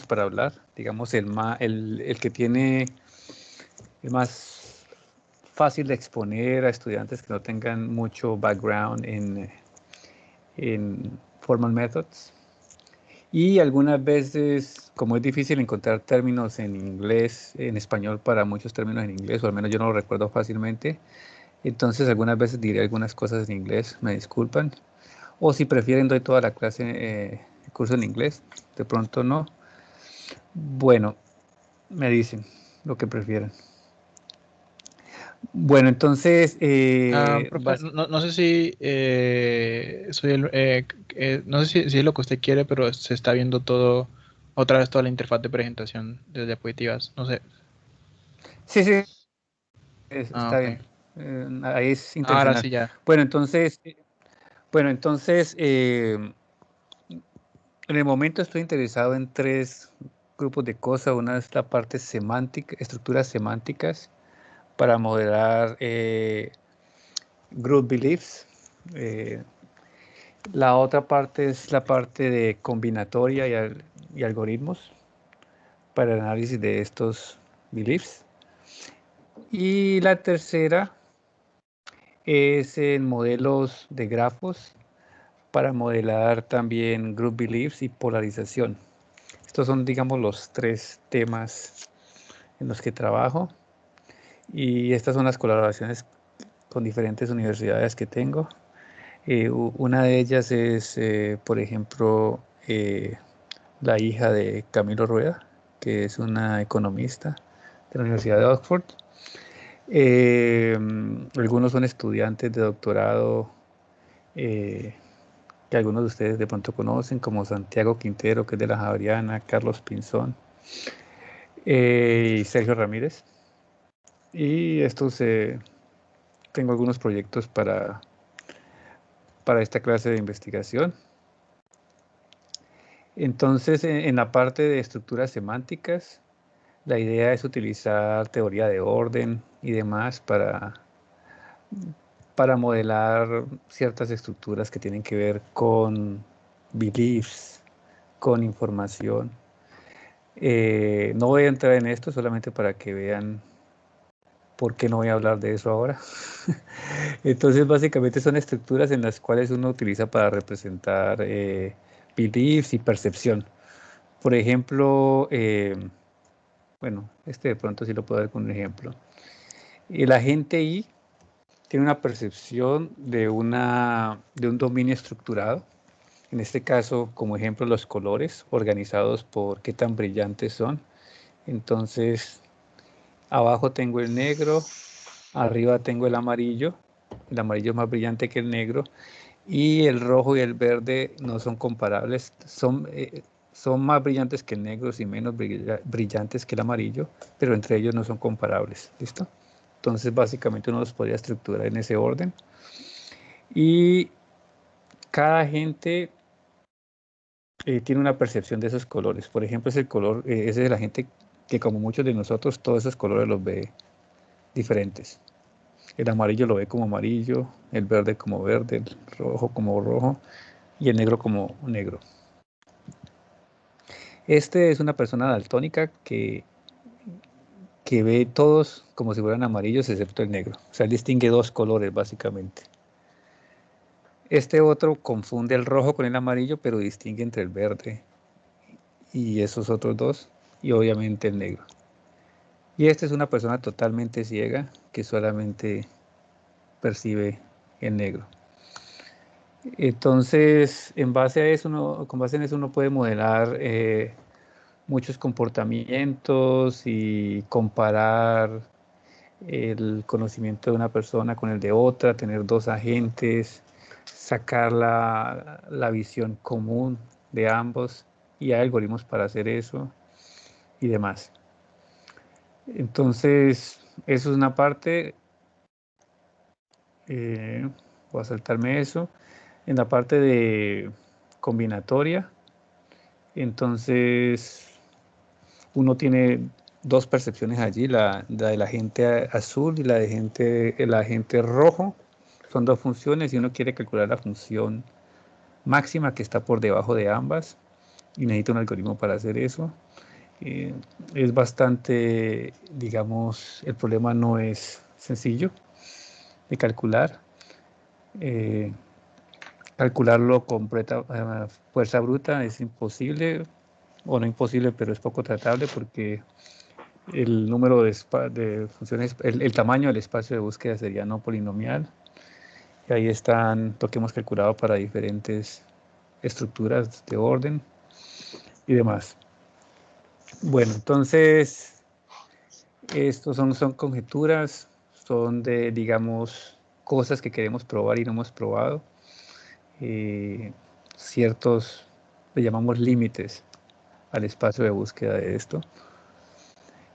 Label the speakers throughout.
Speaker 1: para hablar, digamos, el que tiene el más fácil de exponer a estudiantes que no tengan mucho background en formal methods. Y algunas veces, como es difícil encontrar términos en inglés, en español para muchos términos en inglés, o al menos yo no lo recuerdo fácilmente, entonces algunas veces diré algunas cosas en inglés, me disculpan. O si prefieren, doy toda la clase, el curso en inglés, de pronto no. Bueno, me dicen lo que prefieran. Bueno, entonces,
Speaker 2: Profe, no sé si no sé si es lo que usted quiere, pero se está viendo todo, otra vez toda la interfaz de presentación de diapositivas. No sé.
Speaker 1: sí, sí,
Speaker 2: Ah,
Speaker 1: está
Speaker 2: ok.
Speaker 1: bien. Ahí es
Speaker 2: Ahora
Speaker 1: intencional.
Speaker 2: sí ya.
Speaker 1: Bueno, entonces, en el momento estoy interesado en tres grupos de cosas. Una es la parte semántica, estructuras semánticas para modelar group beliefs. Eh, la otra parte es la parte de combinatoria y algoritmos para el análisis de estos beliefs. Y la tercera es en modelos de grafos para modelar también group beliefs y polarización. Estos son, digamos, los tres temas en los que trabajo y estas son las colaboraciones con diferentes universidades que tengo. Una de ellas es, por ejemplo, la hija de Camilo Rueda, que es una economista de la Universidad de Oxford. Algunos son estudiantes de doctorado eh, que algunos de ustedes de pronto conocen, como Santiago Quintero, que es de la Javeriana, Carlos Pinzón y Sergio Ramírez. Y estos, tengo algunos proyectos para esta clase de investigación. Entonces, en la parte de estructuras semánticas, la idea es utilizar teoría de orden y demás para modelar ciertas estructuras que tienen que ver con beliefs, con información. No voy a entrar en esto solamente para que vean por qué no voy a hablar de eso ahora. Entonces, básicamente son estructuras en las cuales uno utiliza para representar beliefs y percepción. Por ejemplo, bueno, este de pronto sí lo puedo dar con un ejemplo. El agente I tiene una percepción de un dominio estructurado. En este caso, como ejemplo, los colores organizados por qué tan brillantes son. Entonces, abajo tengo el negro, arriba tengo el amarillo es más brillante que el negro, y el rojo y el verde no son comparables, son más brillantes que el negro y menos brillantes que el amarillo, pero entre ellos no son comparables, ¿listo? Entonces, básicamente uno los podría estructurar en ese orden. Y cada agente tiene una percepción de esos colores. Por ejemplo, ese es el agente que, como muchos de nosotros, todos esos colores los ve diferentes. El amarillo lo ve como amarillo, el verde como verde, el rojo como rojo y el negro como negro. Este es una persona daltónica que ve todos como si fueran amarillos excepto el negro. O sea, él distingue dos colores básicamente. Este otro confunde el rojo con el amarillo, pero distingue entre el verde y esos otros dos, y obviamente el negro. Y esta es una persona totalmente ciega que solamente percibe el negro. Entonces, en base a eso, con base en eso uno puede modelar muchos comportamientos y comparar el conocimiento de una persona con el de otra, tener dos agentes, sacar la visión común de ambos, y hay algoritmos para hacer eso y demás. Entonces, eso es una parte, eh, voy a saltarme eso. En la parte de combinatoria, entonces uno tiene dos percepciones allí, la del agente azul y el agente rojo. Son dos funciones y uno quiere calcular la función máxima que está por debajo de ambas. y necesita un algoritmo para hacer eso. Es bastante, digamos, el problema no es sencillo de calcular. Calcularlo con fuerza bruta es imposible, o no imposible, pero es poco tratable porque el número de funciones, el tamaño del espacio de búsqueda sería no polinomial. Y ahí están lo que hemos calculado para diferentes estructuras de orden y demás. Bueno, entonces, estos son conjeturas, son de, digamos, cosas que queremos probar y no hemos probado. Ciertos, le llamamos límites al espacio de búsqueda de esto.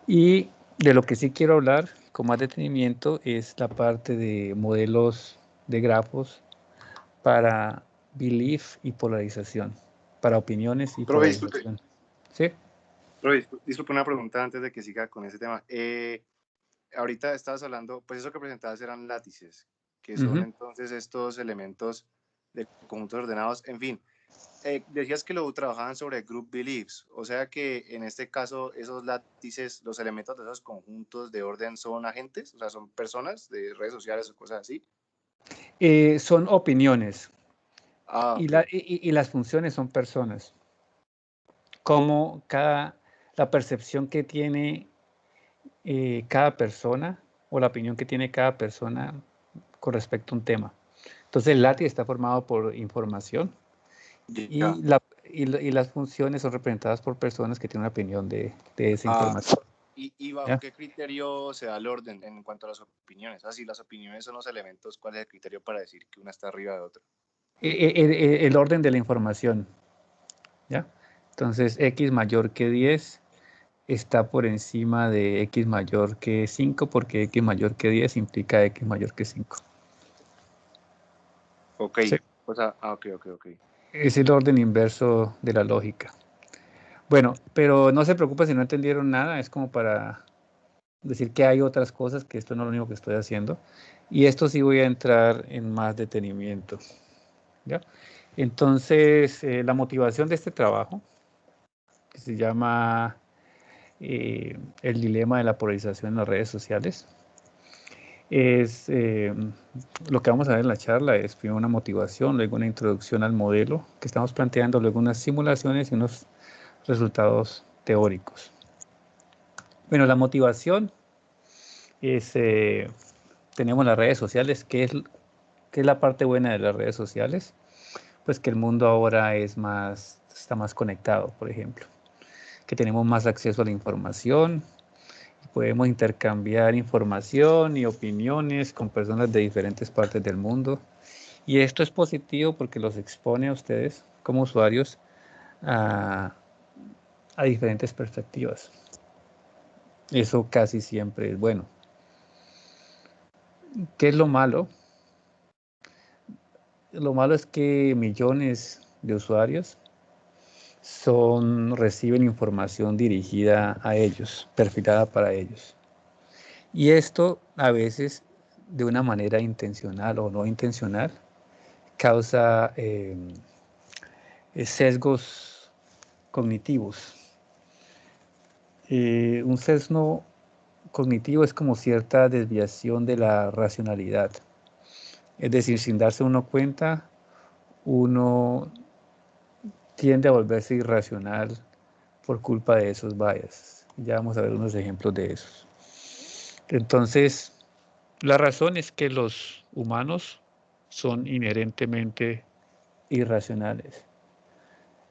Speaker 1: Y de lo que sí quiero hablar con más detenimiento es la parte de modelos de grafos para belief y polarización, para opiniones y
Speaker 3: Profe, disculpe,
Speaker 1: polarización. ¿Sí?
Speaker 3: disculpe una pregunta antes de que siga con ese tema. Ahorita estabas hablando, pues eso que presentabas eran látices, que son entonces estos elementos de conjuntos ordenados. En fin, decías que lo trabajaban sobre group beliefs, o sea que en este caso esos látices, los elementos de esos conjuntos de orden son agentes, o sea, son personas de redes sociales o cosas así.
Speaker 1: Son opiniones
Speaker 3: Okay.
Speaker 1: y las funciones son personas. Como la percepción que tiene cada persona o la opinión que tiene cada persona con respecto a un tema. Entonces el látice está formado por información y, y las funciones son representadas por personas que tienen una opinión de esa información.
Speaker 3: ¿Y bajo
Speaker 1: ¿Ya?
Speaker 3: qué criterio se da el orden en cuanto a las opiniones? Si las opiniones son los elementos, ¿cuál es el criterio para decir que una está arriba de otra?
Speaker 1: El orden de la información. ¿Ya? Entonces x mayor que 10 está por encima de x mayor que 5 porque x mayor que 10 implica x mayor que 5.
Speaker 3: Ok,
Speaker 1: ¿Sí?
Speaker 3: o sea, ok.
Speaker 1: Es el orden inverso de la lógica. Bueno, pero no se preocupe si no entendieron nada, es como para decir que hay otras cosas, que esto no es lo único que estoy haciendo. Y esto sí voy a entrar en más detenimiento. ¿Ya? Entonces, la motivación de este trabajo, que se llama el dilema de la polarización en las redes sociales, es lo que vamos a ver en la charla es primero una motivación, luego una introducción al modelo que estamos planteando, luego unas simulaciones y unos resultados teóricos. Bueno, la motivación es, tenemos las redes sociales, ¿qué es la parte buena de las redes sociales? Pues que el mundo ahora está más conectado, por ejemplo, que tenemos más acceso a la información, podemos intercambiar información y opiniones con personas de diferentes partes del mundo. Y esto es positivo porque los expone a ustedes como usuarios a diferentes perspectivas. Eso casi siempre es bueno. ¿Qué es lo malo? Lo malo es que millones de usuarios reciben información dirigida a ellos, perfilada para ellos. Y esto a veces de una manera intencional o no intencional causa sesgos cognitivos. Un sesgo cognitivo es como cierta desviación de la racionalidad. Es decir, sin darse uno cuenta, uno tiende a volverse irracional por culpa de esos bias. Ya vamos a ver unos ejemplos de esos. Entonces, la razón es que los humanos son inherentemente irracionales.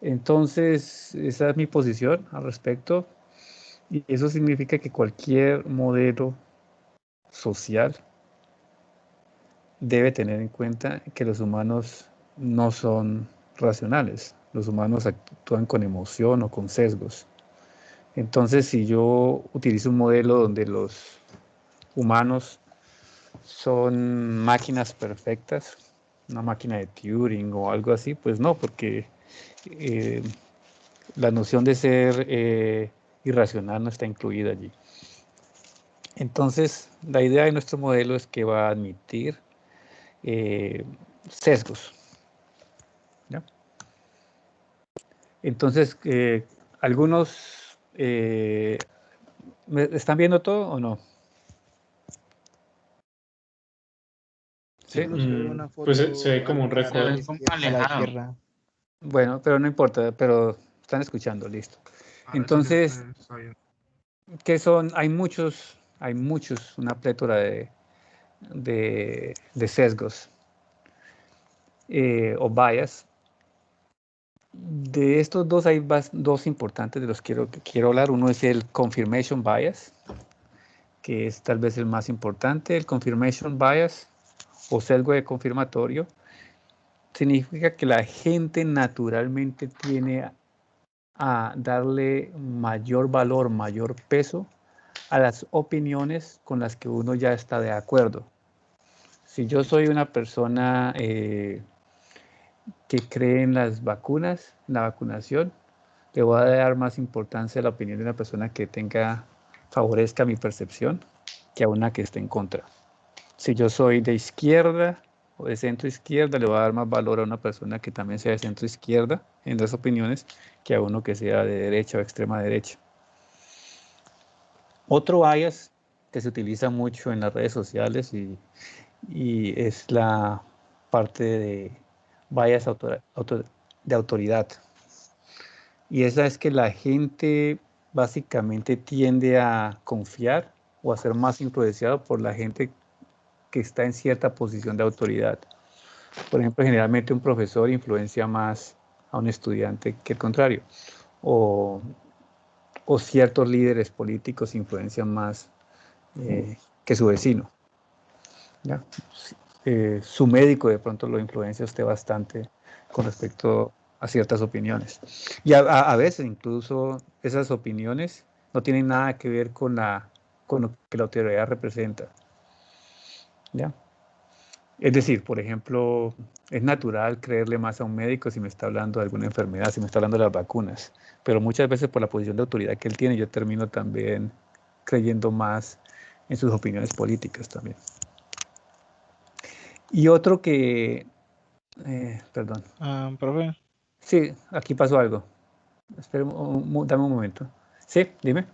Speaker 1: Entonces, esa es mi posición al respecto. Y eso significa que cualquier modelo social debe tener en cuenta que los humanos no son racionales. Los humanos actúan con emoción o con sesgos. Entonces, si yo utilizo un modelo donde los humanos son máquinas perfectas, una máquina de Turing o algo así, pues no, porque la noción de ser irracional no está incluida allí. Entonces, la idea de nuestro modelo es que va a admitir sesgos. ¿Ya? Entonces, algunos, ¿me están viendo todo o no? ¿Sí?
Speaker 2: Solo se ve una
Speaker 4: Pues se
Speaker 2: foto
Speaker 4: ve como un
Speaker 2: alejada
Speaker 4: recuadro.
Speaker 2: a la izquierda.
Speaker 1: Bueno, pero no importa, pero están escuchando, listo. Entonces, ¿qué son? Hay muchos, una plétora de sesgos o bias. De estos dos hay dos importantes de los que quiero hablar. Uno es el confirmation bias, que es tal vez el más importante. El confirmation bias o sesgo de confirmatorio significa que la gente naturalmente tiene a darle mayor valor, mayor peso a las opiniones con las que uno ya está de acuerdo. Si yo soy una persona que cree en las vacunas, en la vacunación, le voy a dar más importancia a la opinión de una persona que favorezca mi percepción que a una que esté en contra. Si yo soy de izquierda o de centro izquierda, le voy a dar más valor a una persona que también sea de centro izquierda en las opiniones que a uno que sea de derecha o extrema derecha. Otro bias que se utiliza mucho en las redes sociales y es la parte de bias de autoridad. Y esa es que la gente básicamente tiende a confiar o a ser más influenciado por la gente que está en cierta posición de autoridad. Por ejemplo, generalmente un profesor influencia más a un estudiante que el contrario. O ciertos líderes políticos influencian más que su vecino. ¿Ya? Su médico de pronto lo influencia a usted bastante con respecto a ciertas opiniones. Y a veces incluso esas opiniones no tienen nada que ver con lo que la autoridad representa. ¿Ya? Es decir, por ejemplo, es natural creerle más a un médico si me está hablando de alguna enfermedad, si me está hablando de las vacunas, pero muchas veces por la posición de autoridad que él tiene, yo termino también creyendo más en sus opiniones políticas también. Y otro que, perdón.
Speaker 2: Profe.
Speaker 1: Sí, aquí pasó algo. Espera, dame un momento. Sí, dime.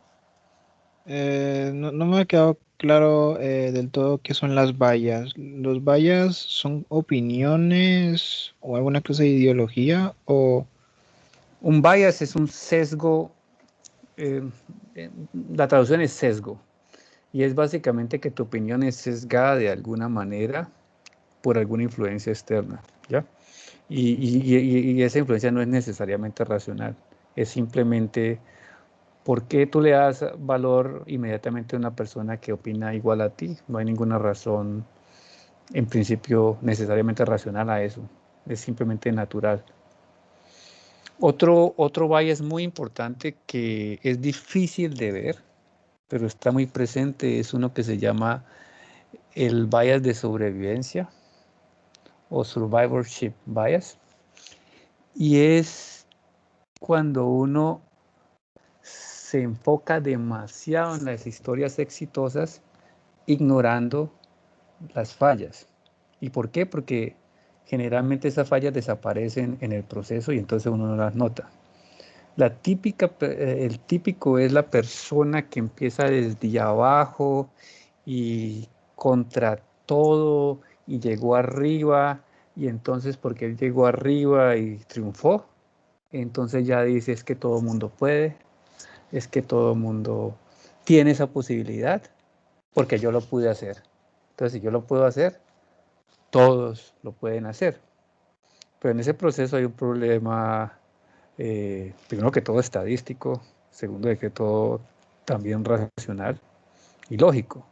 Speaker 2: No me ha quedado claro del todo qué son las vallas. ¿Los vallas son opiniones o alguna clase de ideología o...?
Speaker 1: Un bias es un sesgo, la traducción es sesgo, y es básicamente que tu opinión es sesgada de alguna manera por alguna influencia externa, ¿ya? Y esa influencia no es necesariamente racional, es simplemente ¿por qué tú le das valor inmediatamente a una persona que opina igual a ti? No hay ninguna razón, en principio, necesariamente racional a eso, es simplemente natural. Otro bias muy importante que es difícil de ver, pero está muy presente, es uno que se llama el bias de sobrevivencia o survivorship bias. Y es cuando uno se enfoca demasiado en las historias exitosas, ignorando las fallas. ¿Y por qué? Porque generalmente esas fallas desaparecen en el proceso y entonces uno no las nota. El típico es la persona que empieza desde abajo y contra todo y llegó arriba, y entonces porque él llegó arriba y triunfó, entonces ya dice es que todo el mundo puede, es que todo el mundo tiene esa posibilidad porque yo lo pude hacer. Entonces si yo lo puedo hacer, todos lo pueden hacer. Pero en ese proceso hay un problema, primero que todo estadístico, segundo de que todo también racional y lógico.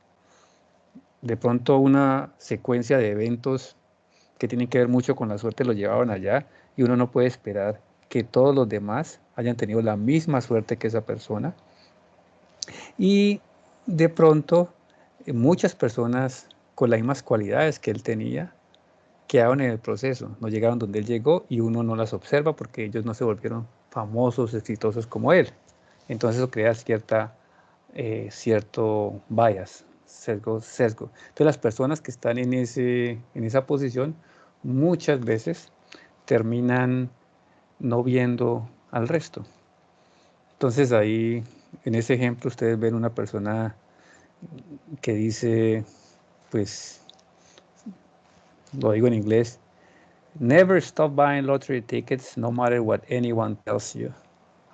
Speaker 1: De pronto una secuencia de eventos que tienen que ver mucho con la suerte lo llevaban allá y uno no puede esperar que todos los demás hayan tenido la misma suerte que esa persona. Y de pronto muchas personas con las mismas cualidades que él tenía quedaron en el proceso, no llegaron donde él llegó y uno no las observa porque ellos no se volvieron famosos, exitosos como él. Entonces eso crea cierto bias, sesgo. Entonces las personas que están en esa posición muchas veces terminan no viendo al resto. Entonces ahí, en ese ejemplo, ustedes ven una persona que dice, pues, lo digo en inglés, never stop buying lottery tickets no matter what anyone tells you.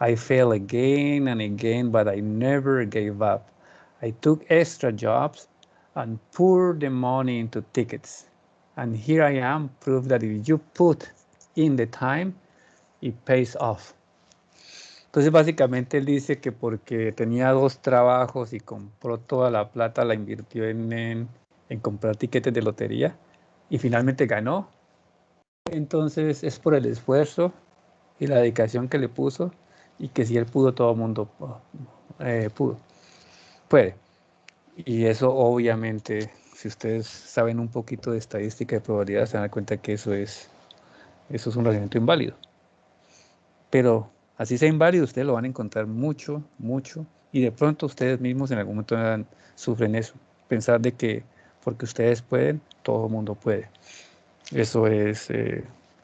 Speaker 1: I failed again and again, but I never gave up. I took extra jobs and poured the money into tickets. And here I am, proof that if you put in the time, it pays off. Entonces, básicamente él dice que porque tenía 2 trabajos y compró toda la plata, la invirtió en comprar tiquetes de lotería y finalmente ganó. Entonces, es por el esfuerzo y la dedicación que le puso y que si él pudo, todo el mundo puede. Y eso obviamente, si ustedes saben un poquito de estadística de probabilidad, se dan cuenta que eso es un razonamiento inválido. Pero así sea inválido, ustedes lo van a encontrar mucho, y de pronto ustedes mismos en algún momento sufren eso. Pensar de que porque ustedes pueden, todo el mundo puede. Eso es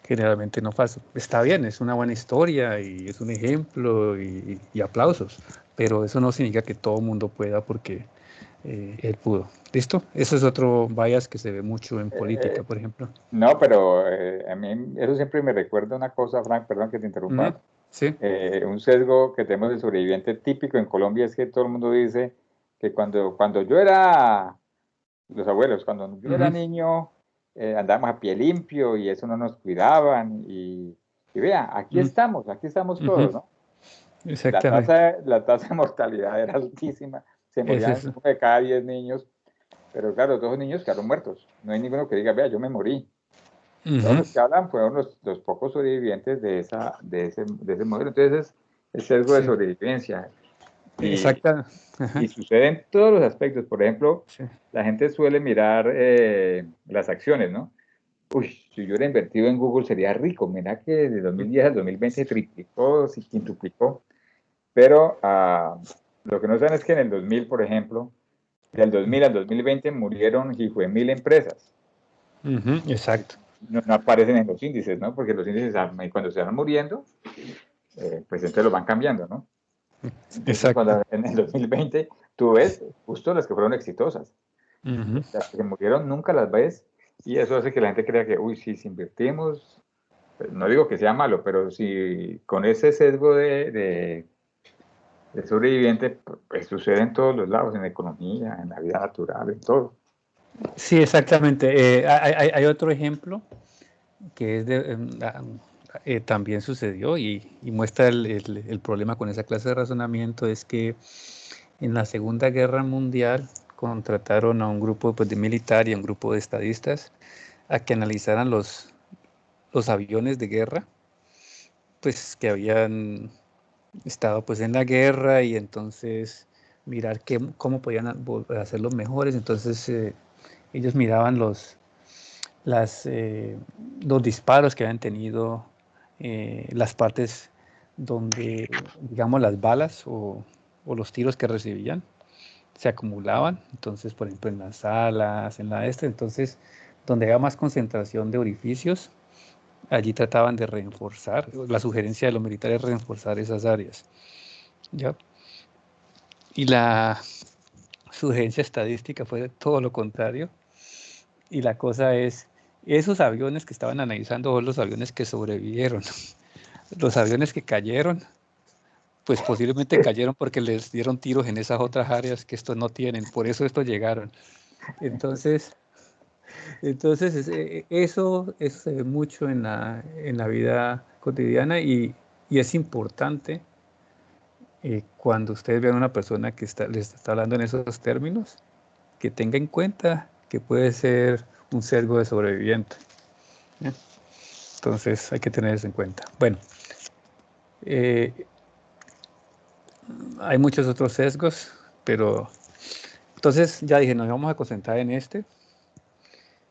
Speaker 1: generalmente no fácil. Está bien, es una buena historia y es un ejemplo y aplausos, pero eso no significa que todo el mundo pueda porque él pudo. ¿Listo? Eso es otro bias que se ve mucho en política, por ejemplo.
Speaker 4: No, pero a mí eso siempre me recuerda una cosa, Frank, perdón que te interrumpa.
Speaker 1: Sí.
Speaker 4: Un sesgo que tenemos de sobreviviente típico en Colombia es que todo el mundo dice que cuando yo era, los abuelos, cuando yo era niño, andábamos a pie limpio y eso no nos cuidaban y vea, aquí estamos todos, ¿no?
Speaker 1: Exactamente.
Speaker 4: La tasa de mortalidad era altísima, se morían 1 de cada 10 niños, pero claro, todos los niños quedaron muertos, no hay ninguno que diga, vea, yo me morí. Todos los que hablan fueron los pocos sobrevivientes de ese modelo. Entonces es el sesgo de sobrevivencia.
Speaker 1: Exacto.
Speaker 4: Y sucede en todos los aspectos. Por ejemplo, la gente suele mirar las acciones, ¿no? Uy, si yo hubiera invertido en Google sería rico. Mira que de 2010 al 2020 triplicó, quintuplicó. Pero lo que no saben es que en el 2000, por ejemplo, del 2000 al 2020 murieron 1000 empresas.
Speaker 1: Exacto.
Speaker 4: No aparecen en los índices, ¿no? Porque los índices cuando se van muriendo, pues entonces los van cambiando, ¿no? Entonces, cuando en el 2020 tú ves justo las que fueron exitosas. Las que murieron nunca las ves y eso hace que la gente crea que, uy, sí, si invertimos, pues, no digo que sea malo, pero si con ese sesgo de sobreviviente, pues sucede en todos los lados, en la economía, en la vida natural, en todo.
Speaker 1: Sí, exactamente. Hay otro ejemplo que es también sucedió y muestra el problema con esa clase de razonamiento, es que en la Segunda Guerra Mundial contrataron a un grupo de militar y a un grupo de estadistas a que analizaran los aviones de guerra, pues que habían estado pues en la guerra y entonces mirar cómo podían hacerlos mejores. Entonces ellos miraban los disparos que habían tenido, las partes donde, digamos, las balas o los tiros que recibían se acumulaban. Entonces, por ejemplo, en las alas, en la entonces, donde había más concentración de orificios, allí trataban de reforzar. La sugerencia de los militares es reforzar esas áreas. ¿Ya? Y la sugerencia estadística fue todo lo contrario. Y la cosa es, esos aviones que estaban analizando son los aviones que sobrevivieron. Los aviones que cayeron, pues posiblemente cayeron porque les dieron tiros en esas otras áreas que estos no tienen. Por eso estos llegaron. Entonces eso se ve mucho en la vida cotidiana y es importante cuando ustedes vean a una persona que les está hablando en esos términos, que tenga en cuenta que puede ser un sesgo de sobreviviente. ¿Sí? Entonces hay que tener eso en cuenta. Bueno, hay muchos otros sesgos, pero entonces ya dije, nos vamos a concentrar en este.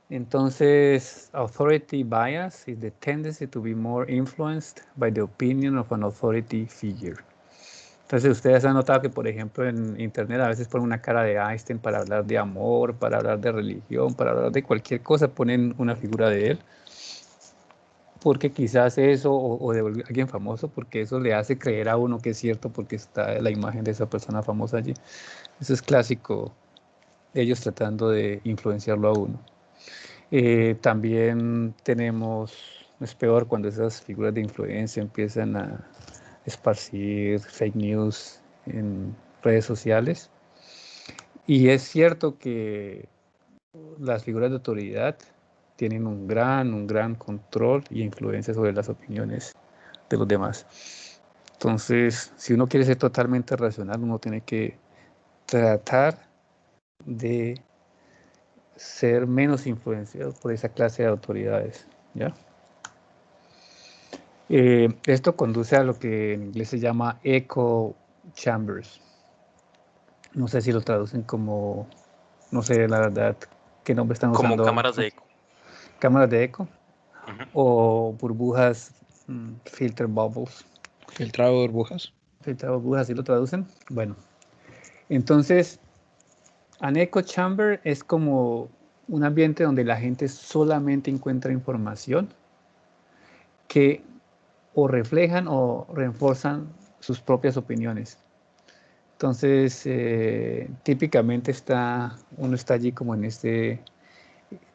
Speaker 1: Entonces, authority bias is the tendency to be more influenced by the opinion of an authority figure. Entonces, ustedes han notado que, por ejemplo, en Internet a veces ponen una cara de Einstein para hablar de amor, para hablar de religión, para hablar de cualquier cosa, ponen una figura de él. porque quizás eso, o de alguien famoso, porque eso le hace creer a uno que es cierto porque está la imagen de esa persona famosa allí. Eso es clásico, ellos tratando de influenciarlo a uno. También tenemos, es peor cuando esas figuras de influencia empiezan a esparcir fake news en redes sociales. Y es cierto que las figuras de autoridad tienen un gran control y influencia sobre las opiniones de los demás. Entonces, si uno quiere ser totalmente racional, uno tiene que tratar de ser menos influenciado por esa clase de autoridades, ¿ya? Esto conduce a lo que en inglés se llama echo chambers. No sé si lo traducen como, no sé la verdad qué nombre están
Speaker 5: Como
Speaker 1: usando.
Speaker 5: cámaras de eco.
Speaker 1: Cámaras de eco.
Speaker 5: Ujú.
Speaker 1: O burbujas, filter bubbles.
Speaker 2: Filtrado de burbujas.
Speaker 1: Filtrado de burbujas, ¿sí lo traducen? Bueno, entonces, an echo chamber es como un ambiente donde la gente solamente encuentra información que o reflejan o refuerzan sus propias opiniones. Entonces, típicamente uno está allí como en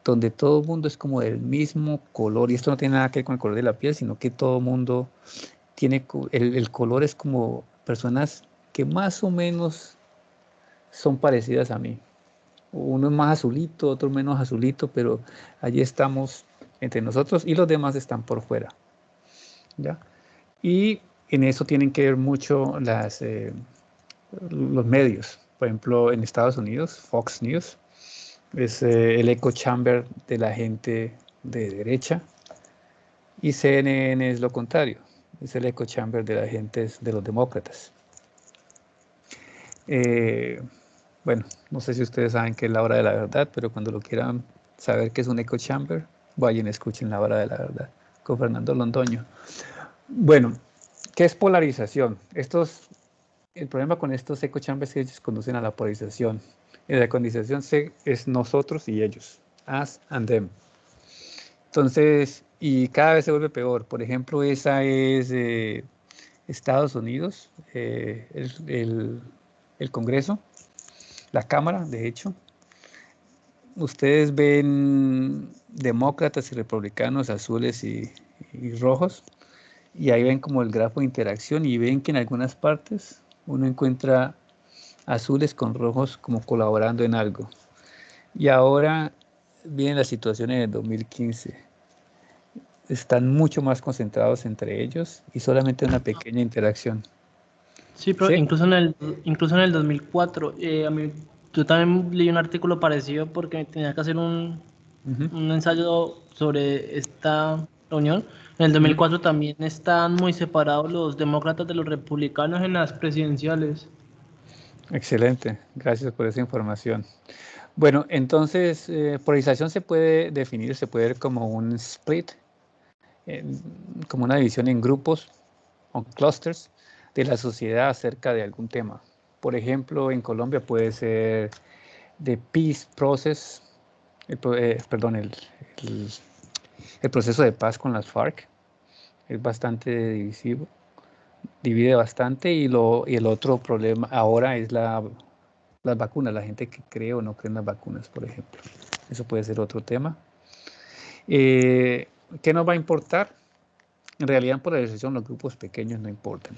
Speaker 1: donde todo el mundo es como del mismo color, y esto no tiene nada que ver con el color de la piel, sino que todo el mundo tiene, el color es como personas que más o menos son parecidas a mí. Uno es más azulito, otro menos azulito, pero allí estamos entre nosotros y los demás están por fuera, ¿ya? Y en eso tienen que ver mucho los medios. Por ejemplo, en Estados Unidos, Fox News es el echo chamber de la gente de derecha, y CNN es lo contrario, es el echo chamber de la gente de los demócratas. Bueno, no sé si ustedes saben qué es la hora de la verdad, pero cuando lo quieran saber qué es un echo chamber, vayan y escuchen la hora de la verdad con Fernando Londoño. Bueno, ¿qué es polarización? El problema con estos echo chambers es que ellos conducen a la polarización. Y la polarización es nosotros y ellos, us and them. Entonces, y cada vez se vuelve peor. Por ejemplo, esa es Estados Unidos, el Congreso, la Cámara, de hecho. Ustedes ven demócratas y republicanos azules y rojos, y ahí ven como el grafo de interacción y ven que en algunas partes uno encuentra azules con rojos como colaborando en algo. Y ahora viene la situación en el 2015. Están mucho más concentrados entre ellos y solamente una pequeña interacción.
Speaker 6: Sí, pero
Speaker 1: ¿Sí?
Speaker 6: incluso en el 2004, yo también leí un artículo parecido porque tenía que hacer un ensayo sobre esta reunión. En el 2004 también están muy separados los demócratas de los republicanos en las presidenciales.
Speaker 1: Excelente, gracias por esa información. Bueno, entonces, polarización se puede definir, se puede ver como un split, como una división en grupos o clusters de la sociedad acerca de algún tema. Por ejemplo, en Colombia puede ser the peace process, el proceso de paz con las FARC, es bastante divisivo, divide bastante, y el otro problema ahora es las vacunas, la gente que cree o no cree en las vacunas, por ejemplo. Eso puede ser otro tema. ¿Qué nos va a importar? En realidad, por la decisión, los grupos pequeños no importan.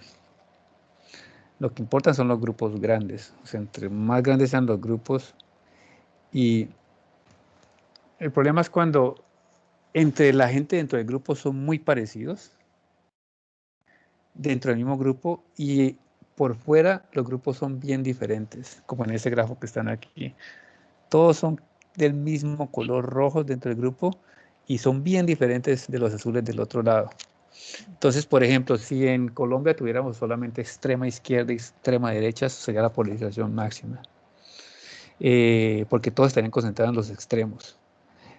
Speaker 1: Lo que importan son los grupos grandes. O sea, entre más grandes sean los grupos, y el problema es cuando entre la gente dentro del grupo son muy parecidos, dentro del mismo grupo, y por fuera los grupos son bien diferentes, como en ese grafo que están aquí. Todos son del mismo color rojo dentro del grupo y son bien diferentes de los azules del otro lado. Entonces, por ejemplo, si en Colombia tuviéramos solamente extrema izquierda y extrema derecha, eso sería la polarización máxima, porque todos estarían concentrados en los extremos.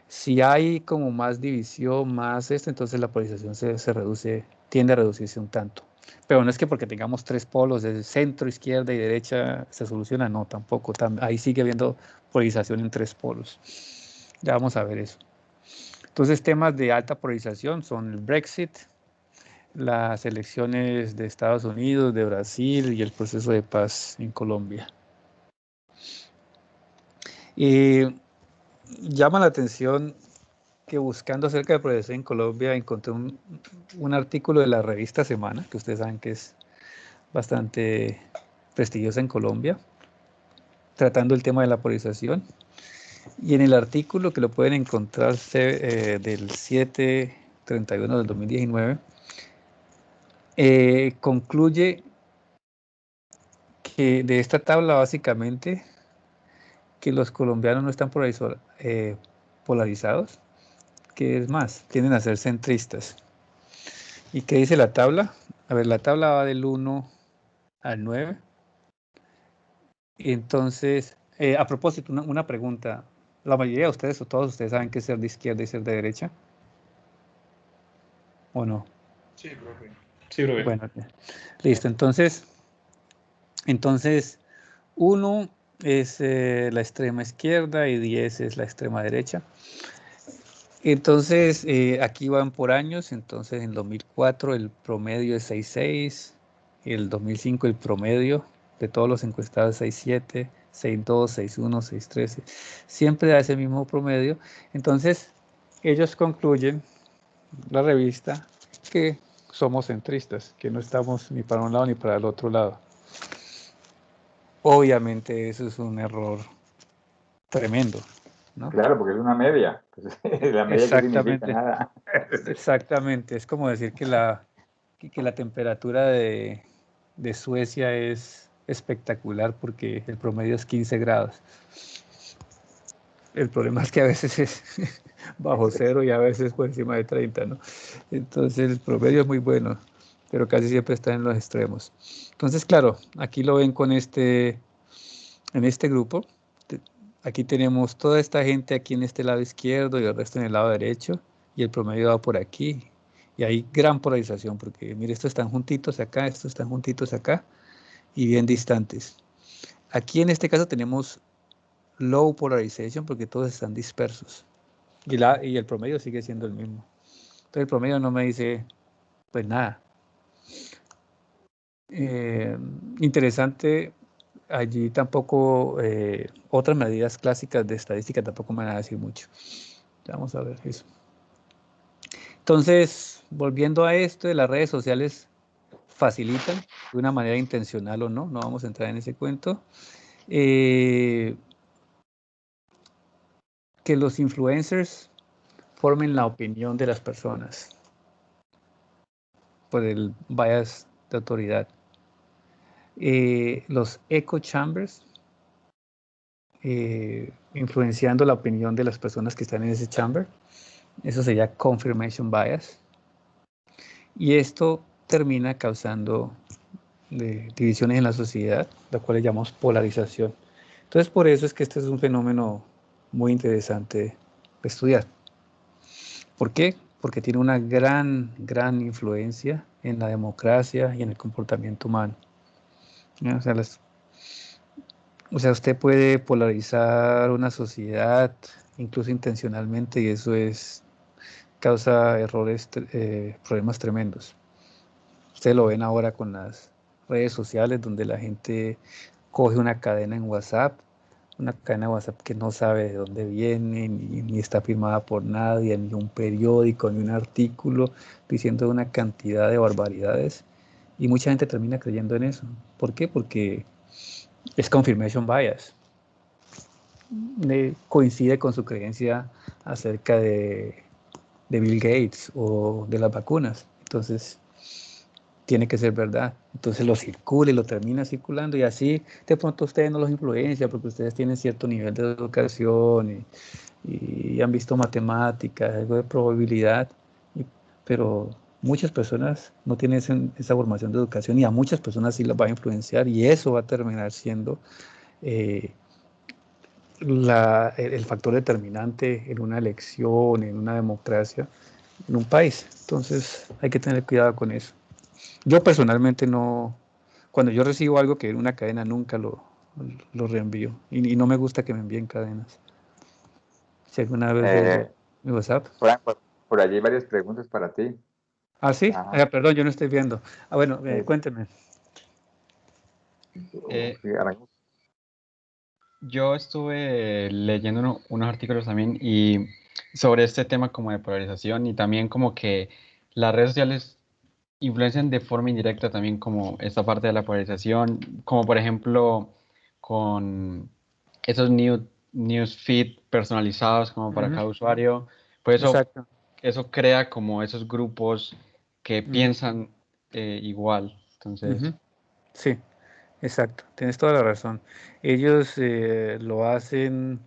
Speaker 1: Si hay como más división, más entonces la polarización se reduce, tiende a reducirse un tanto. Pero no es que porque tengamos tres polos de centro, izquierda y derecha se soluciona, no, tampoco. Ahí sigue habiendo polarización en tres polos. Ya vamos a ver eso. Entonces, temas de alta polarización son el Brexit, las elecciones de Estados Unidos, de Brasil y el proceso de paz en Colombia. Llama la atención que buscando acerca de polarización en Colombia encontré un artículo de la revista Semana, que ustedes saben que es bastante prestigiosa en Colombia, tratando el tema de la polarización. Y en el artículo, que lo pueden encontrar del 7/31 del 2019, concluye que de esta tabla básicamente que los colombianos no están polarizados, que es más, tienden a ser centristas. ¿Y qué dice la tabla? A ver, la tabla va del 1 al 9. Y entonces, a propósito, una pregunta. ¿La mayoría de ustedes o todos ustedes saben qué es ser de izquierda y ser de derecha? ¿O no?
Speaker 5: Sí, profe. Sí, profe.
Speaker 1: Bueno, listo. Entonces 1 es la extrema izquierda y 10 es la extrema derecha. Entonces, aquí van por años. Entonces, en 2004 el promedio es 6.6. En el 2005 el promedio de todos los encuestados es 6.7, 6.2, 6.1, 6.13. Siempre da ese mismo promedio. Entonces, ellos concluyen, la revista, que somos centristas, que no estamos ni para un lado ni para el otro lado. Obviamente eso es un error tremendo, ¿no?
Speaker 4: Claro, porque es una media. Pues, la media no significa nada.
Speaker 1: Exactamente, es como decir que la temperatura de Suecia es espectacular porque el promedio es 15 grados. El problema es que a veces es bajo cero y a veces por encima de 30, ¿no? Entonces el promedio es muy bueno, pero casi siempre está en los extremos. Entonces, claro, aquí lo ven en este grupo. Aquí tenemos toda esta gente aquí en este lado izquierdo y el resto en el lado derecho, y el promedio va por aquí. Y hay gran polarización porque, mire, estos están juntitos acá, estos están juntitos acá y bien distantes. Aquí en este caso tenemos low polarization porque todos están dispersos y el promedio sigue siendo el mismo. Entonces el promedio no me dice pues nada. Interesante, allí tampoco otras medidas clásicas de estadística tampoco me van a decir mucho. Vamos a ver eso. Entonces, volviendo a esto, de las redes sociales facilitan de una manera intencional o no vamos a entrar en ese cuento. Que los influencers formen la opinión de las personas por el bias de autoridad. Los echo chambers, influenciando la opinión de las personas que están en ese chamber. Eso sería confirmation bias. Y esto termina causando divisiones en la sociedad, la cual le llamamos polarización. Entonces, por eso es que este es un fenómeno muy interesante de estudiar. ¿Por qué? Porque tiene una gran influencia en la democracia y en el comportamiento humano. O sea, usted puede polarizar una sociedad, incluso intencionalmente, y eso causa errores, problemas tremendos. Ustedes lo ven ahora con las redes sociales, donde la gente coge una cadena en WhatsApp, que no sabe de dónde viene, ni está firmada por nadie, ni un periódico, ni un artículo, diciendo una cantidad de barbaridades, y mucha gente termina creyendo en eso. ¿Por qué? Porque es confirmation bias. Coincide con su creencia acerca de Bill Gates o de las vacunas. Entonces, tiene que ser verdad. Entonces lo circula y lo termina circulando, y así de pronto ustedes no los influencia porque ustedes tienen cierto nivel de educación y han visto matemáticas, algo de probabilidad, pero muchas personas no tienen esa formación de educación, y a muchas personas sí las va a influenciar, y eso va a terminar siendo el factor determinante en una elección, en una democracia, en un país. Entonces hay que tener cuidado con eso. Yo personalmente no, cuando yo recibo algo que en una cadena, nunca lo reenvío, y no me gusta que me envíen cadenas. Si alguna vez Mi WhatsApp.
Speaker 4: Por allí hay varias preguntas para ti.
Speaker 1: Ah, sí. Perdón, yo no estoy viendo. Bueno, cuénteme.
Speaker 7: Yo estuve leyendo unos artículos también y sobre este tema como de polarización y también como que las redes sociales influencian de forma indirecta también como esta parte de la polarización, como por ejemplo con esos news feed personalizados como para cada usuario, pues eso crea como esos grupos que piensan igual, entonces...
Speaker 1: Sí. Exacto, tienes toda la razón. Ellos lo hacen,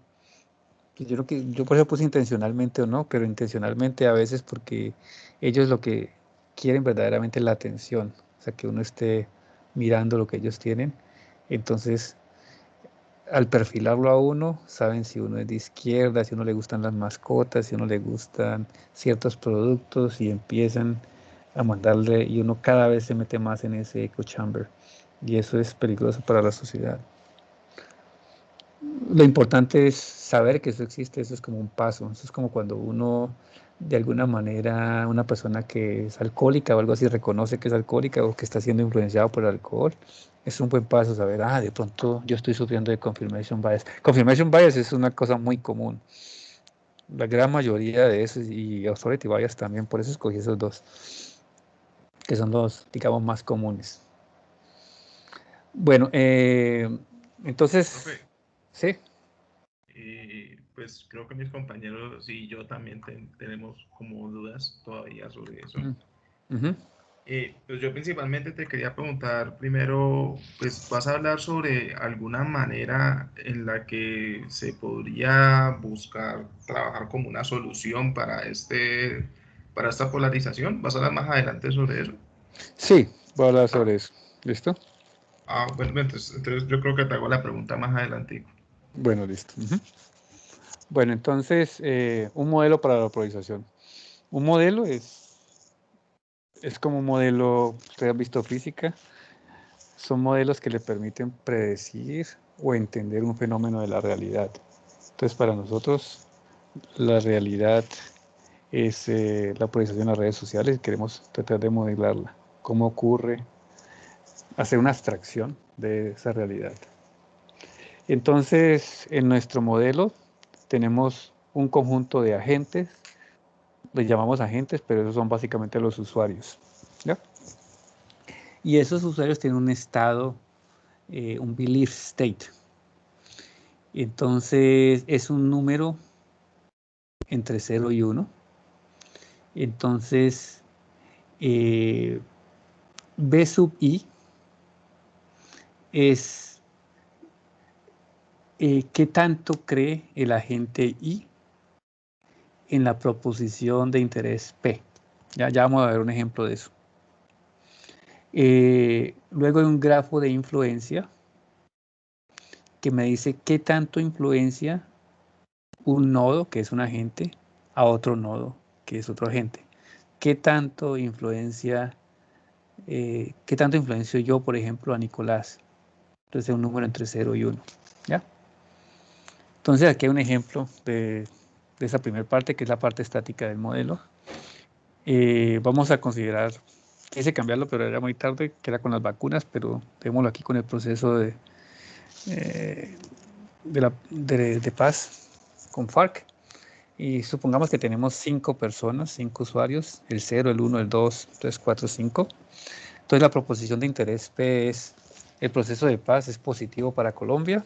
Speaker 1: pues yo creo que yo por eso puse intencionalmente o no, pero intencionalmente a veces porque ellos lo que quieren verdaderamente es la atención, o sea, que uno esté mirando lo que ellos tienen. Entonces, al perfilarlo a uno, saben si uno es de izquierda, si a uno le gustan las mascotas, si a uno le gustan ciertos productos y empiezan a mandarle y uno cada vez se mete más en ese echo chamber. Y eso es peligroso para la sociedad. Lo importante es saber que eso existe, eso es como un paso, eso es como cuando uno, de alguna manera, una persona que es alcohólica o algo así reconoce que es alcohólica o que está siendo influenciado por el alcohol, es un buen paso saber, de pronto yo estoy sufriendo de confirmation bias. Confirmation bias es una cosa muy común, la gran mayoría de eso y authority bias también, por eso escogí esos dos, que son los, digamos, más comunes. Bueno, entonces,
Speaker 5: Profe,
Speaker 1: sí.
Speaker 5: pues creo que mis compañeros y yo también tenemos como dudas todavía sobre eso. Pues yo principalmente te quería preguntar primero, pues vas a hablar sobre alguna manera en la que se podría buscar trabajar como una solución para esta polarización. ¿Vas a hablar más adelante sobre eso?
Speaker 1: Sí, voy a hablar sobre eso. ¿Listo?
Speaker 5: Bueno, entonces yo creo que te hago la pregunta más adelante.
Speaker 1: Bueno, listo. Bueno, entonces, un modelo para la polarización. Un modelo es como un modelo, ustedes han visto física, son modelos que le permiten predecir o entender un fenómeno de la realidad. Entonces, para nosotros, la realidad es la polarización en las redes sociales y queremos tratar de modelarla. ¿Cómo ocurre? Hacer una abstracción de esa realidad. Entonces, en nuestro modelo tenemos un conjunto de agentes, les llamamos agentes, pero esos son básicamente los usuarios, ¿ya? Y esos usuarios tienen un estado, un belief state. Entonces, es un número entre 0 y 1. Entonces, B sub I es qué tanto cree el agente I en la proposición de interés P. Ya vamos a ver un ejemplo de eso. Luego hay un grafo de influencia que me dice qué tanto influencia un nodo, que es un agente, a otro nodo, que es otro agente. ¿Qué tanto influencio yo, por ejemplo, a Nicolás? Entonces es un número entre 0 y 1. ¿Ya? Entonces aquí hay un ejemplo de esa primera parte, que es la parte estática del modelo. Vamos a considerar, quise cambiarlo, pero era muy tarde, que era con las vacunas, pero démoslo aquí con el proceso de paz con FARC. Y supongamos que tenemos 5 personas, 5 usuarios, el 0, el 1, el 2, 3, 4, 5. Entonces la proposición de interés P es, el proceso de paz es positivo para Colombia.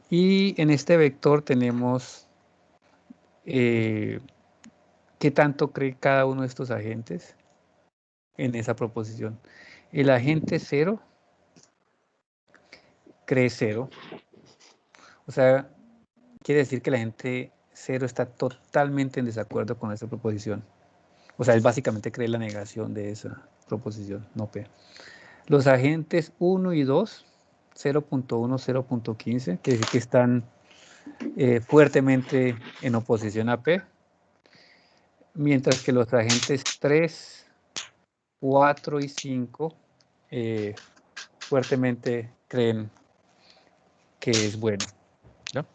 Speaker 1: Y en este vector tenemos qué tanto cree cada uno de estos agentes en esa proposición. El agente 0 cree 0. O sea, quiere decir que el agente 0 está totalmente en desacuerdo con esa proposición. O sea, él básicamente cree la negación de esa proposición, no P. Los agentes 1 y 2, 0.1, 0.15, que decir que están fuertemente en oposición a P, mientras que los agentes 3, 4 y 5 fuertemente creen que es bueno. ¿No?